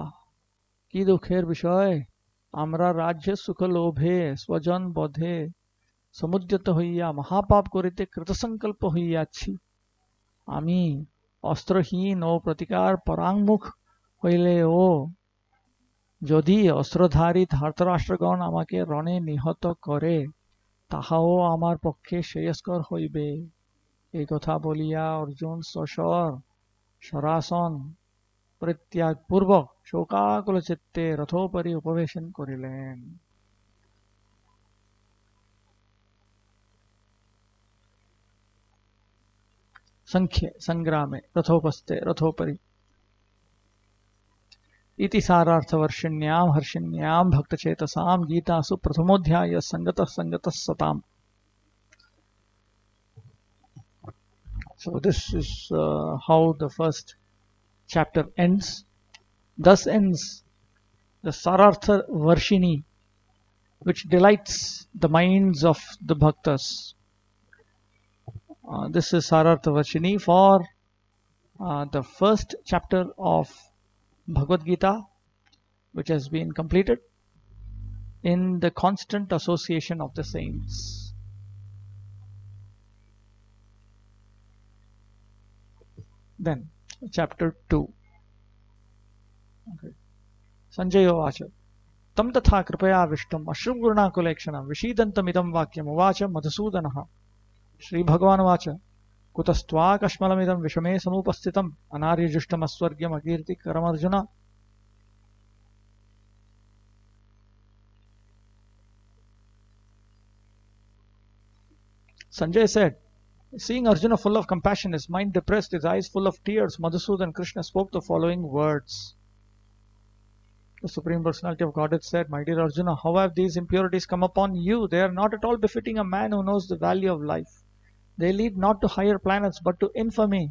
কি দুঃখের বিষয়, আমরা রাজ্য সুখ লোভে স্বজন বধে সমুদ্যত হইয়া মহাপাপ করিতে কৃতসংকল্প হইয়াছি। আমি অস্ত্রহীন ও প্রতিকার পরাঙ্মুখ হইলেও যদি অস্ত্রধারী ধার্তরাষ্ট্রগণ আমাকে রণে নিহত করে, তাহাও আমার পক্ষে শ্রেয়স্কর হইবে। এই কথা বলিয়া অর্জুন সশর সরাসন পরিত্যাগ পূর্বক শোকাকুল চিত্তে রথোপরি উপবেশন করিলেন। संख्ये संग्रामे रथोपस्थे रथोपरि इति सारार्थवर्षिण्यां हर्षिण्यां भक्तचेतसां गीतासु प्रथमोऽध्यायः संगतः संगतः सताम्. So this is how the first chapter ends. Thus ends the Sarartha Varshini, which delights the minds of the bhaktas. This is Sarartha Varshini for the first chapter of Bhagavad Gita, which has been completed in the constant association of the saints. Then chapter 2. Okay. Sanjaya Vacha Tam tatha kripaya vishtam ashruburnakulekshanam vishidantamidam vakyam uvacha madhusudanaha. Shri Bhagavan Vacha कुतस्त्वाकश्मलमिदं विषमे समुपस्थितम् अनार्यजुष्टमस्वर्ग्यम् अकीर्तिकरम् Arjun. Sanjay said, seeing Arjuna full of compassion, his mind depressed, his eyes full of tears, Madhusudan Krishna spoke the following words. The Supreme Personality of Godhead said, my dear Arjuna, how have these impurities come upon you? They are not at all befitting a man who knows the value of life. They lead not to higher planets but to infamy.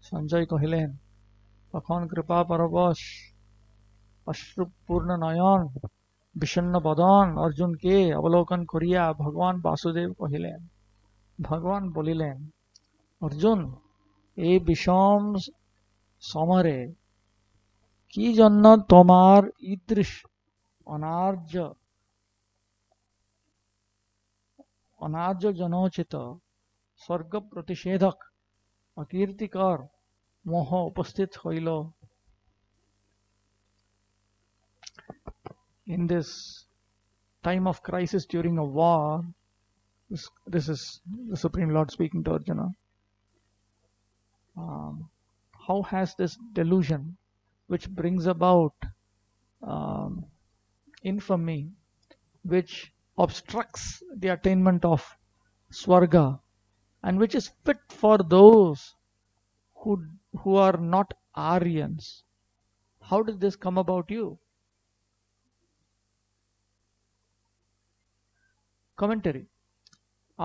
Sanjay কহিলেন, তখন কৃপা পরবশ অশ্রুপূর্ণ নয়ন বিষণ্ণ বদন অর্জুনকে অবলোকন করিয়া ভগবান বাসুদেব কহিলেন, ভগবান বলিলেন, অর্জুন, এই বিষম সমরে কি জন্য তোমার ঈদৃশ অনার্য জনোচিত স্বর্গ প্রতিষেধক অকীর্তিকর মোহ উপস্থিত হইল? In this time of crisis during a war, this is the Supreme Lord speaking to Arjuna. How has this delusion, which brings about infamy, which obstructs the attainment of Swarga, and which is fit for those who are not Aryans, how did this come about you? Commentary.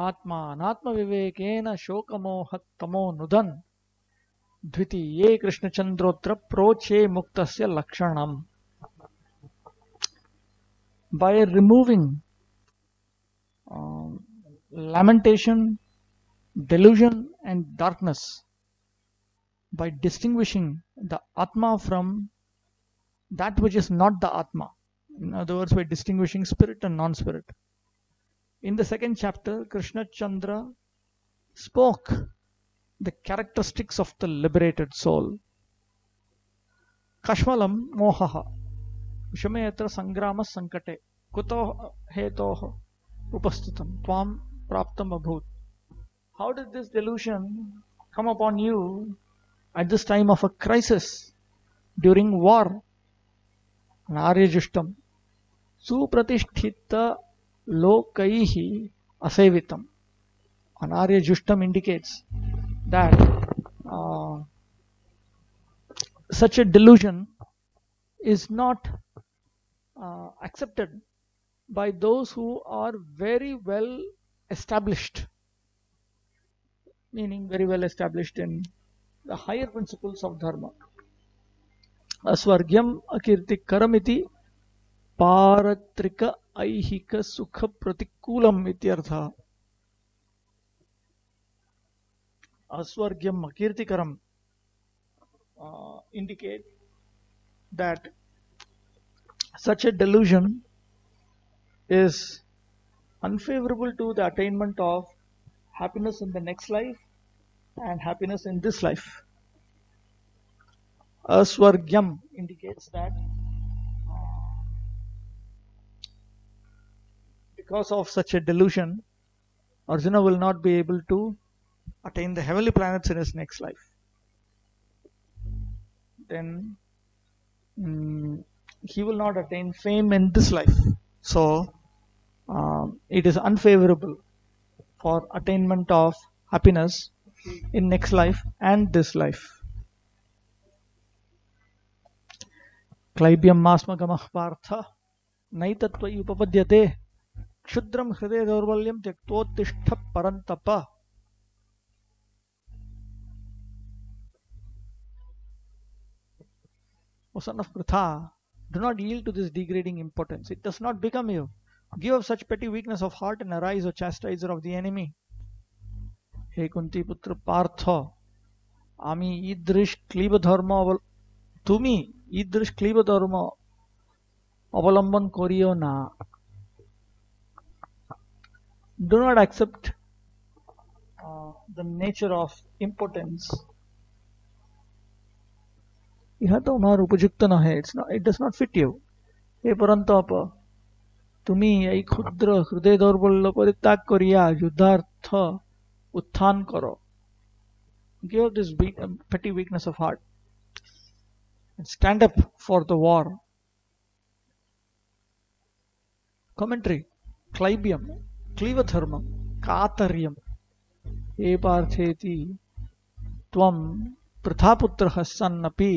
Atma anatma vivekena shokamohat tamo nudan dvitiye Krishna Chandrotra proche muktasya lakshanam. By removing lamentation, delusion and darkness, by distinguishing the Atma from that which is not the Atma, in other words, by distinguishing spirit and non-spirit. In the second chapter, Krishna Chandra spoke the characteristics of the liberated soul. Kashmalam mohaha vishametra sangrama sankate kuto hetoh upasthitam tvam praptam abhut. How did this delusion come upon you at this time of a crisis during war? Naryajishtam supratishthita lokaihi asevitam. Anaryajishtam indicates that such a delusion is not accepted by those who are very well established, meaning very well established in the higher principles of dharma. Asvargyam akirtikaram iti paratrika aihika sukha pratikulam ityartha. Asvargyam akirtikaram indicate that such a delusion is unfavorable to the attainment of happiness in the next life and happiness in this life. Aswargyam indicates that because of such a delusion, Arjuna will not be able to attain the heavenly planets in his next life. Then he will not attain fame in this life. So it is unfavorable for attainment of happiness in next life and this life. Klaibyam masmagamah partha naitattvai upapadyate Kshudram hridaya daurvalyam tyaktottishtha parantapa. O son of Pritha, do not yield to this degrading impotence. It does not become you. Give up such petty weakness of heart and arise, O chastiser of the enemy. He Kunti putra Partha, Ami idrish kliba dharma, Tumi idrish kliba dharma, avalamban koriyo na. Do not accept the nature of impotence. यह तो हमारा उपयुक्त न है. It does not fit you. हे परंतप तुम्ही এই ক্ষুদ্র হৃদয় দৌর্বল্য পরিত্যাগ করিয়া যুদ্ধার্থ উত্থান করো. Give up this petty weakness of heart and stand up for the war. Commentary. Klaibyam, Klivadharmam, Kataryam, E Partheti, Tvam, Prithaputraha sannapi,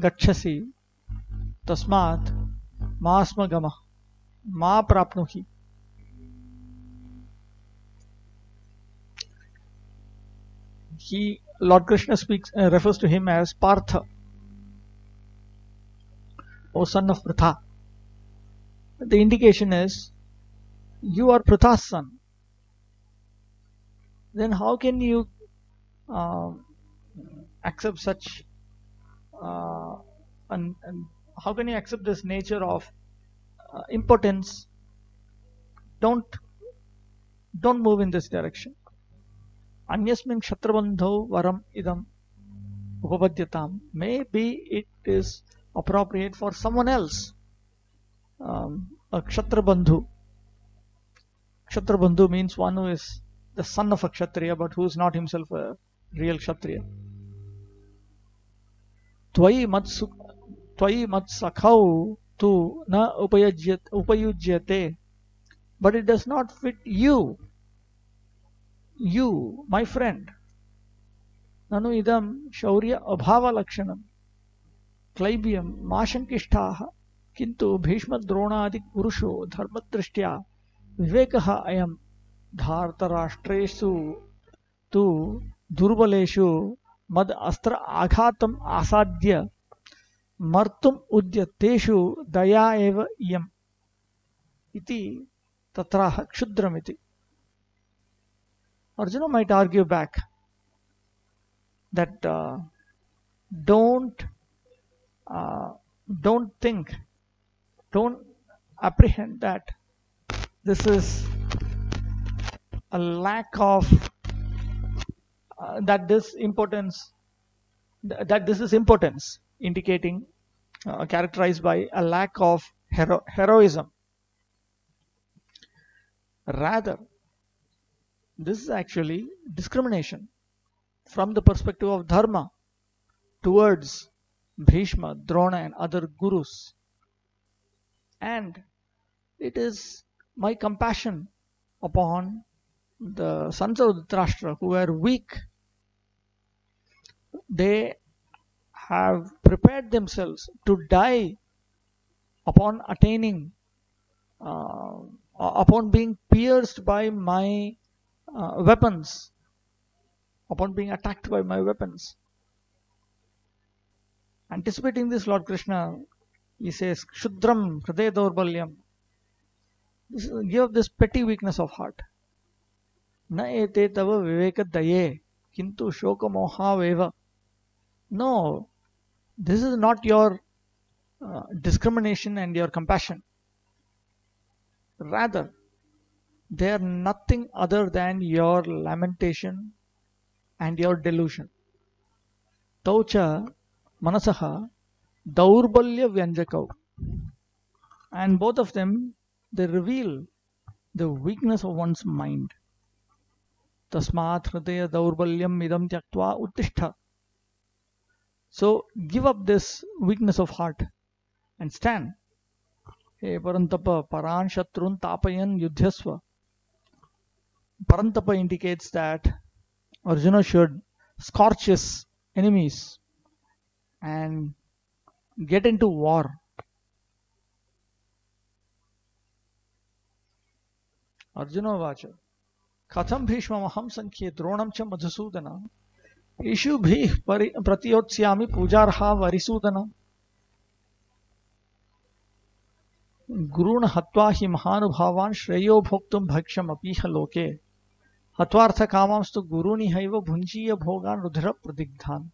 Gachasi, Tasmat, Masmagama, Ma Prapnuhi. Lord Krishna refers to him as Partha, O son of Pritha. The indication is, you are Pritha's son. Then how can you accept such, and how can you accept this nature of impotence? Don't move in this direction. Anyasmin kshatrabandho varam idam upapadyatam. Maybe it is appropriate for someone else. A kshatrabandhu. Kshatrabandhu means one who is the son of a kshatriya but who is not himself a real kshatriya. Tvai mat sakhau tu na upayujyate. But it does not fit you. You, my friend. Nanu idam shaurya abhava lakshanam. Klaibyam mashankishtaha. Kintu bhishma dronadik purusho dharmadrishtya vivekaha ayam dhartarashtresu tu durbaleshu mad astra aghatam asadya martum udyateshu daya eva iyam iti tatraha kshudramiti. Arjuna might argue back that don't think, don't apprehend that this is a lack of that this is impotence, indicating characterized by a lack of heroism. Rather, this is actually discrimination from the perspective of dharma towards Bhishma, Drona and other gurus. And it is my compassion upon the sons of Dhritarashtra who are weak. They have prepared themselves to die upon attaining, upon being pierced by my weapons, upon being attacked by my weapons. Anticipating this, Lord Krishna, he says, Kshudram hridaya daurbalyam. Give up this petty weakness of heart. Na ete tava viveka daye kintu shoka moha veva. No, this is not your discrimination and your compassion. Rather, they are nothing other than your lamentation and your delusion. Taucha manasaha daurbalya vyanjakau. And both of them, they reveal the weakness of one's mind. Tasmat hridaya daurbalyam idam tyaktva uttishta. So give up this weakness of heart and stand. Hey Parantapa Paran Shatrun Tapayan Yudhyasva. Parantapa indicates that Arjuna should scorch his enemies and get into war. Arjuna Vacha Katham Bhishma Maham Sankhye Dronam Cha Madhusudana Ishu Bhih Pratiyotsyami Pujarha Varisudana Guruna Hatva hi Mahanubhavan Shreyo Bhoktum Bhaksham Apiha Loke Hatvartha Kamamstu Guruni Haiva Bhunjiya Bhogan Rudhra Pradigdhan.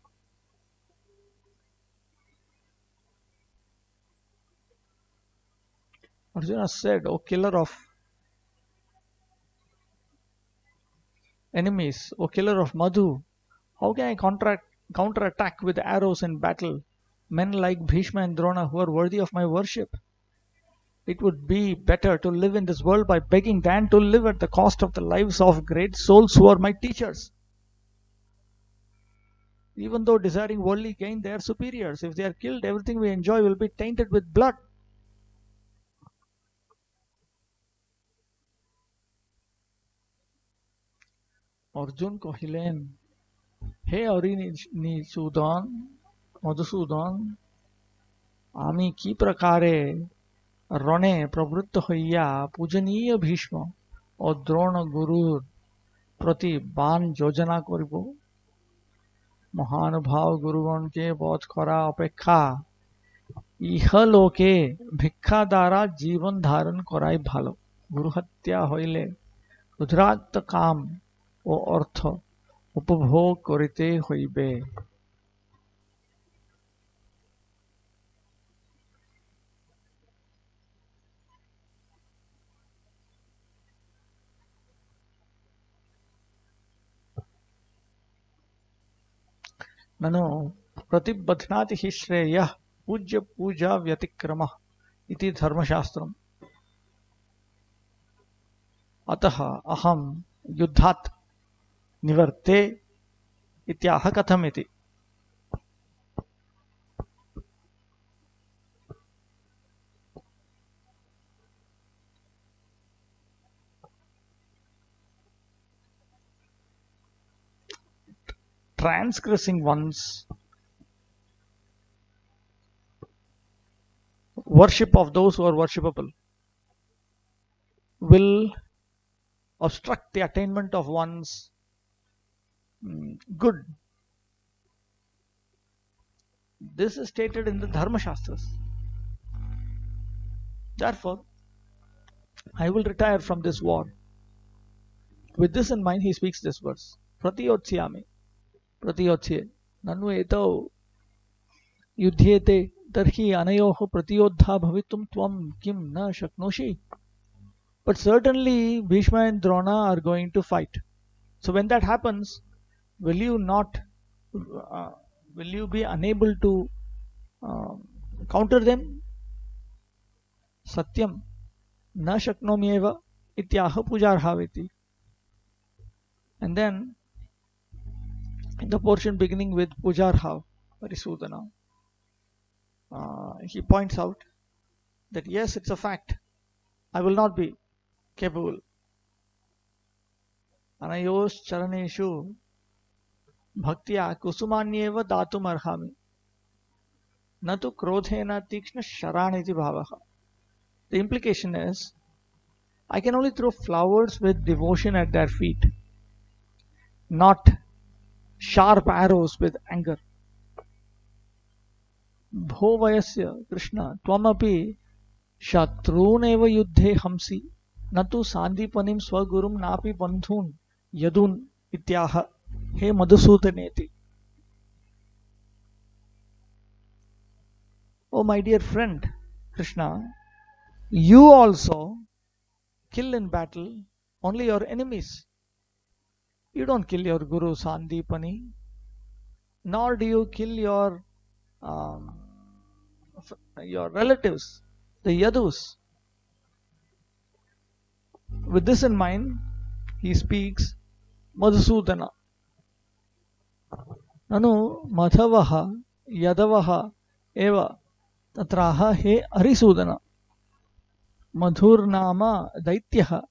Arjuna said, O killer of enemies, O killer of Madhu, how can I counterattack with arrows in battle men like Bhishma and Drona who are worthy of my worship? It would be better to live in this world by begging than to live at the cost of the lives of great souls who are my teachers. Even though desiring worldly gain, they are superiors. If they are killed, everything we enjoy will be tainted with blood. Arjun Kohilen, Hey Arini Sudan, Madhusudan, Ami ki prakare রণে প্রবৃত্ত হইয়া পূজনীয় ভীষ্ম ও দ্রোণ গুরুর প্রতি বাণ যোজনা করিব। মহানুভাব গুরুগণকে বধ করা অপেক্ষা ইহলোকে ভিক্ষা দ্বারা জীবন ধারণ করাই ভালো। গুরুহত্যা হইলে রুদ্রাক্ত কাম ও অর্থ উপভোগ করিতে হইবে। ननु प्रतिबध्नाति हि श्रेयः पूज्य पूजा व्यतिक्रमः इति धर्मशास्त्रम्। अतः अहं युद्धात् निवर्ते इत्याह कथमिति। Transgressing one's worship of those who are worshipable will obstruct the attainment of one's good. This is stated in the Dharma Shastras. Therefore, I will retire from this war. With this in mind, he speaks this verse. Pratiyotsyami. Pratiyotse. Nanu etau युध्येते तर्हि अनयोः प्रतियोद्धा भवितुं त्वं किं न शक्नोषि. But certainly Bhishma and Drona are going to fight. So when that happens, will you be unable to counter them? Satyam na shaknomyeva ityaha pujarhaviti. And then in the portion beginning with Pujarhav, Parisudana, he points out that yes, it's a fact. I will not be capable. Anayos charaneshu bhaktya kusumanyeva datum arhami. Natu krodhena tikshna sharaniti bhavaha. The implication is, I can only throw flowers with devotion at their feet, not sharp arrows with anger. Bho vayasya Krishna tvamapi shatruneva yuddhe hamsi natu sandipanim swagurum napi bandhun yadun ityaha he madhusudaneti. Oh my dear friend Krishna, you also kill in battle only your enemies. You don't kill your Guru Sandipani, nor do you kill um, your relatives, the Yadus. With this in mind, he speaks Madhusudana. Nanu Madhavaha Yadavaha Eva Tatraha He Arisudana Madhurnama Daityaha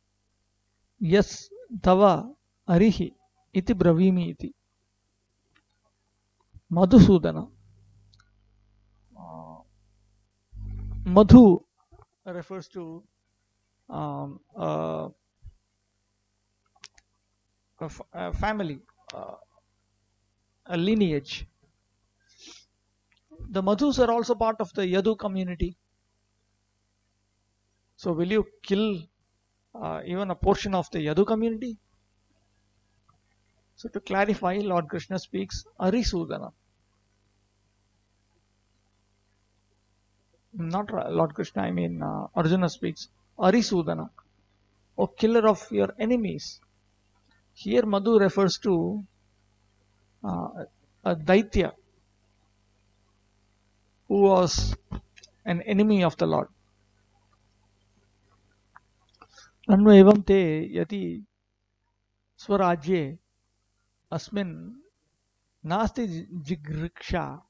Yas Tava Arihi Iti Bravimi Iti. Madhusudana. Madhu refers to a family, a lineage. The Madhus are also part of the Yadu community. So will you kill even a portion of the Yadu community? So to clarify, Lord Krishna speaks Arisudana. Not Lord Krishna, I mean Arjuna speaks Arisudana. O killer of your enemies. Here Madhu refers to a Daitya who was an enemy of the Lord. Nanu evam te yati swarajye asmin nasti jigriksha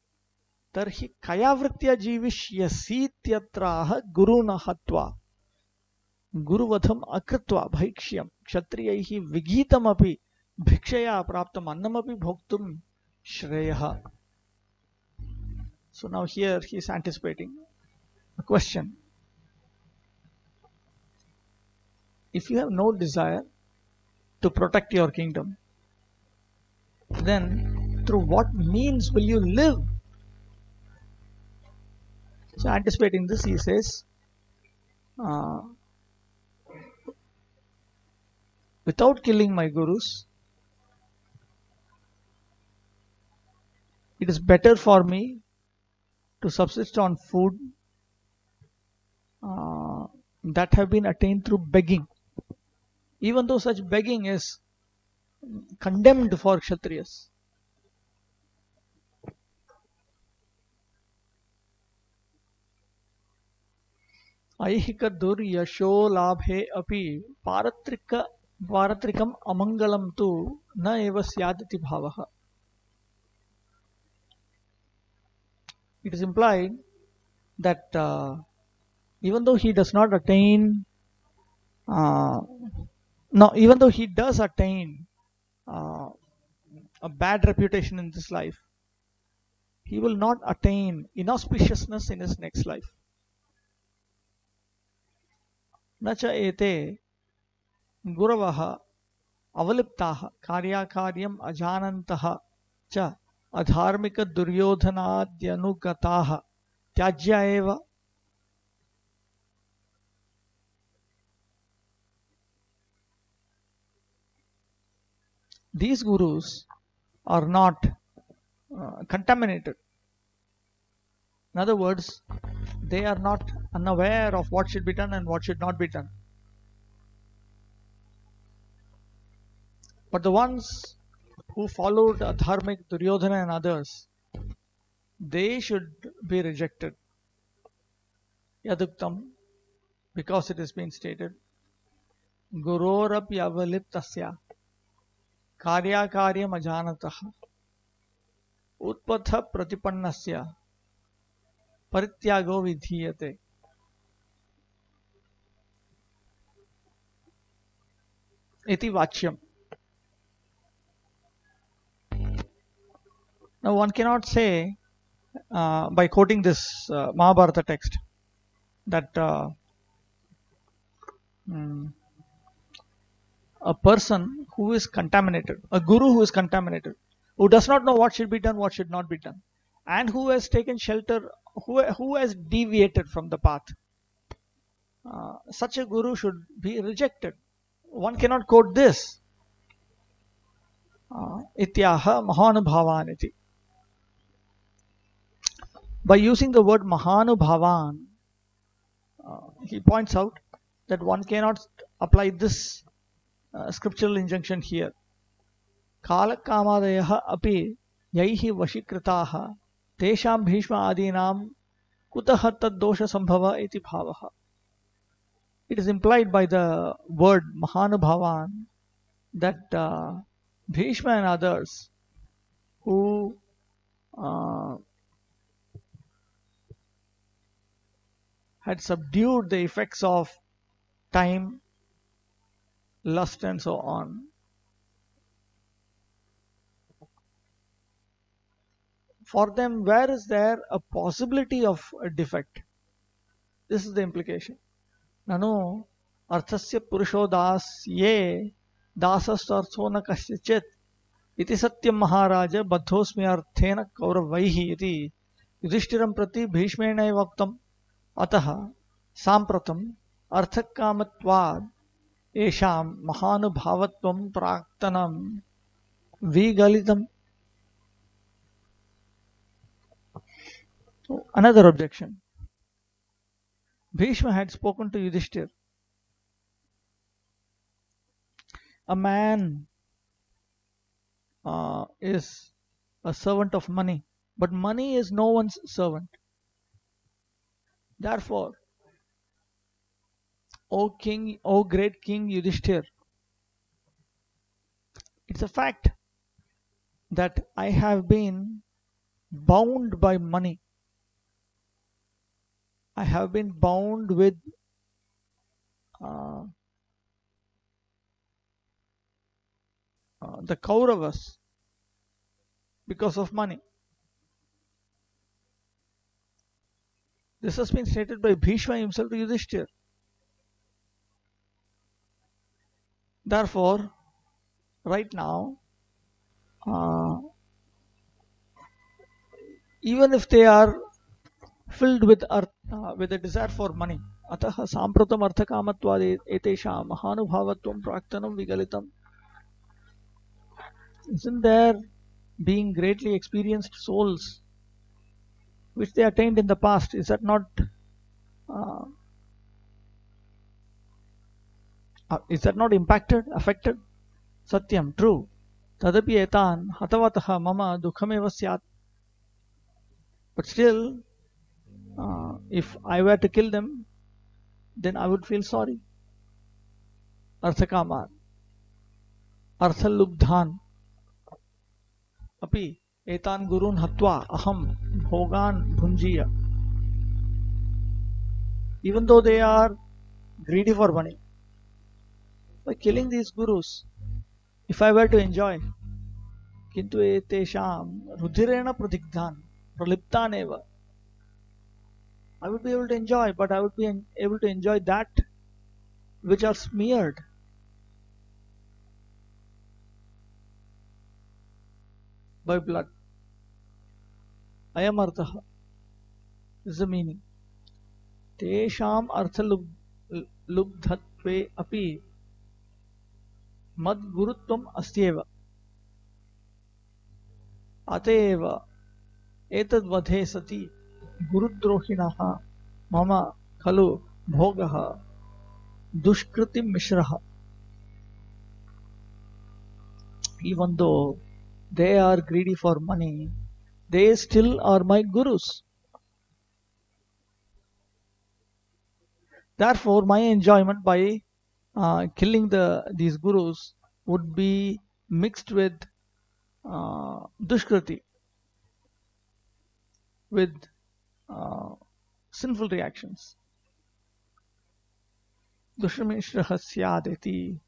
tarhi kayavritya jivishyasityatra guruna hatva guruvadham akritva bhaikshyam kshatriyaihi vigitamapi bhikshaya praptam annamapi bhoktum shreyaha. So now here he is anticipating a question. If you have no desire to protect your kingdom, then through what means will you live? So anticipating this, he says, without killing my gurus, it is better for me to subsist on food that have been attained through begging, even though such begging is condemned for Kshatriyas. Aihika dur yasho labhe api paratrikam amangalam tu na eva syadati bhavaha. It is implied that even though he does not attain, even though he does attain a bad reputation in this life, he will not attain inauspiciousness in his next life. Nacha ete guravaha avaliptaha karyakaryam ajanantaha cha adharmika duryodhanadyanugataha tyajya eva. These gurus are not contaminated. In other words, they are not unaware of what should be done and what should not be done. But the ones who followed Dharmik, Duryodhana and others, they should be rejected. Yaduktam, because it has been stated, Gurorap yavaliptasya karyakaryam ajanataha utpatha pratipannasya parityago vidhiyate. Iti vachyam. Now one cannot say by quoting this Mahabharata text that a person who is contaminated, a guru who is contaminated, who does not know what should be done, what should not be done, and who has taken shelter, who has deviated from the path, such a guru should be rejected. One cannot quote this. Ityaha mahanubhavaniti. By using the word Mahanubhavan, he points out that one cannot apply this scriptural injunction here. Kalakamadayah api yaihi vashikritaha tesham bhishma adinam kutaha tad dosha sambhava iti bhavaha. It is implied by the word Mahanubhavan that Bhishma and others who had subdued the effects of time, lust and so on, for them where is there a possibility of a defect? This is the implication. Nanu arthasya purusho dasye dasastartho na kasyachit iti satyam maharaja baddhosmi arthena kauravaihi iti yudhishtiram prati bhishmena vaktam atah sampratam arthakamatvad esham mahanubhavatvam praktanam vigalitam. So, another objection. Bhishma had spoken to Yudhishthir. A man is a servant of money, but money is no one's servant. Therefore, O king, O great king Yudhishthir, it's a fact that I have been bound by money. I have been bound with the Kauravas because of money. This has been stated by Bhishma himself to Yudhishthir. Therefore, right now, even if they are filled with a desire for money, ataha sampratam arthakamatvad etesham mahanubhavatvam praktanam vigalitam. Isn't there being greatly experienced souls which they attained in the past? Is that not impacted, affected? Satyam, true. Tadapi etan hatavataha mama dukhameva syat. But still, if I were to kill them, then I would feel sorry. Arthakamat, arthalubdhan api etan gurun hatva aham bhogan bhunjiya. Even though they are greedy for money, by killing these gurus, if I were to enjoy, kintu etesham rudirena pradigdhan praliptaneva, I would be able to enjoy, but I would be able to enjoy that which are smeared. By blood. Ayam artha. This is the meaning. Tesham artha lubdhatve api mad gurutvam astyeva. Ateva etad vadhe sati gurudrohinaha mama khalu bhogaha dushkriti mishraha. Even though they are greedy for money, they still are my gurus. Therefore, my enjoyment by killing these gurus would be mixed with dushkriti, with sinful reactions. Dushramishraha syadeti.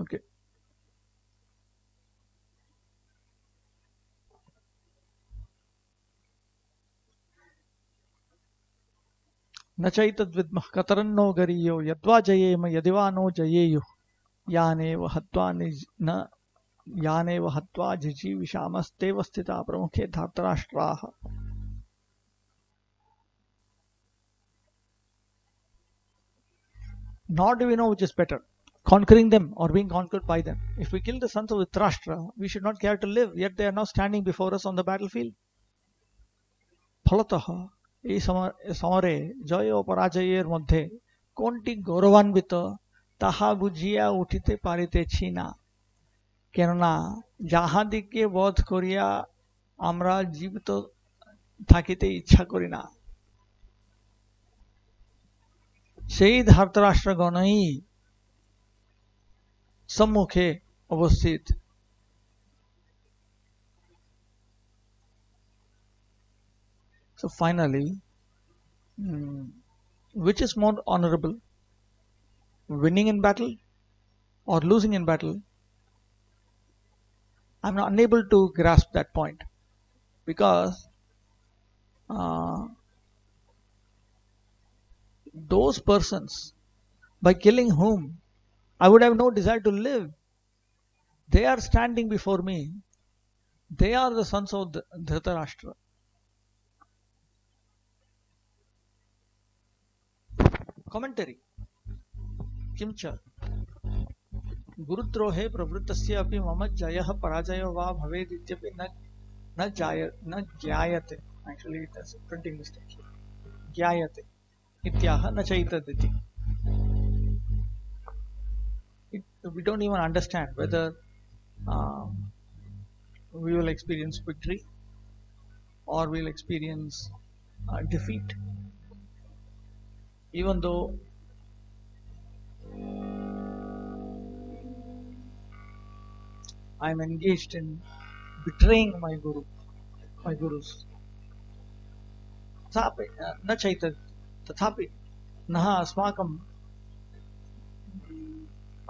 Okay. न चैतद्विद्मः कतरन्नो गरीयो यद्वा जयेम यदिवा no जयेयुः यानेव हत्वा जिजीविषामस्तेव स्थिता प्रमुखे धार्तराष्ट्राः. Nor do we know which is better, conquering them or being conquered by them. If we kill the sons of Dhritarashtra, we should not care to live, yet they are now standing before us on the battlefield. ফলতঃ এই সমরে জয় ও পরাজয়ের মধ্যে কোনটি গৌরবান্বিত তাহা বুঝিয়া উঠিতে পারিতেছি না, কেননা যাহাদিকে বধ করিয়া আমরা জীবিত থাকিতে ইচ্ছা করি না, সেই ধৃতরাষ্ট্রগণই সম্মুখে অবস্থিত। So finally, which is more honorable, winning in battle or losing in battle? I'm not unable to grasp that point, because those persons, by killing whom I would have no desire to live, they are standing before me. They are the sons of Dhritarashtra. Commentary. Kimcha गुरुद्रोहे प्रवृत्तस्य अपि मम जयः पराजयो वा भवेदित्यपि न ज्ञायते. Actually it is a printing mistake. ज्ञायते इत्याह न चैतदिति. We don't even understand whether we will experience victory or we will experience defeat, even though I am engaged in betraying my gurus. न चैतद तथापि नः अस्माकं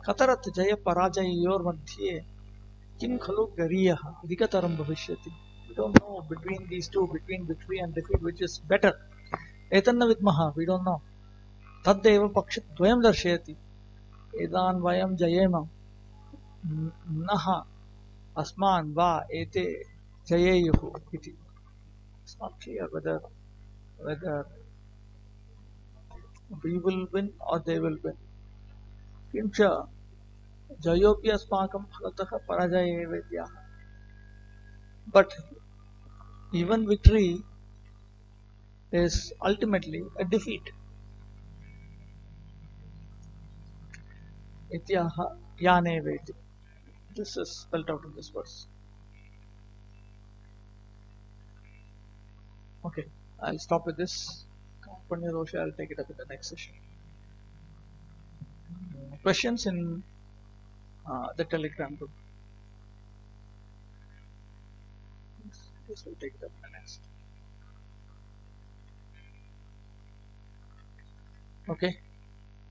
कतरत् जय पराजययोर्मध्ये किं खलु गरीयः अधिकतरं भविष्यति. We don't know between these two, between victory and defeat, which is better. एतन्न विद्मः, we don't know. तद्देव पक्षद्वयं दर्शयति. एतान् वयं जयेम नः अस्मान् वा एते जयेयुः इति. It's not clear whether we will win or they will win. किंच जयोपि अस्माकं फलतः पराजये वेद्याः. But even victory is ultimately a defeat. इत्याह याने वेति. This is spelled out in this verse. Okay, I'll stop with this. Panya Rosha, I'll take it up in the next session. Questions in the Telegram group. This will take it up in the next. Okay.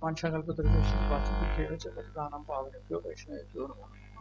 Vanchakalpatarvesham Vatsaputreva Jagatranam Pavanebhyo Vaishnavebhyo Namo Namaha.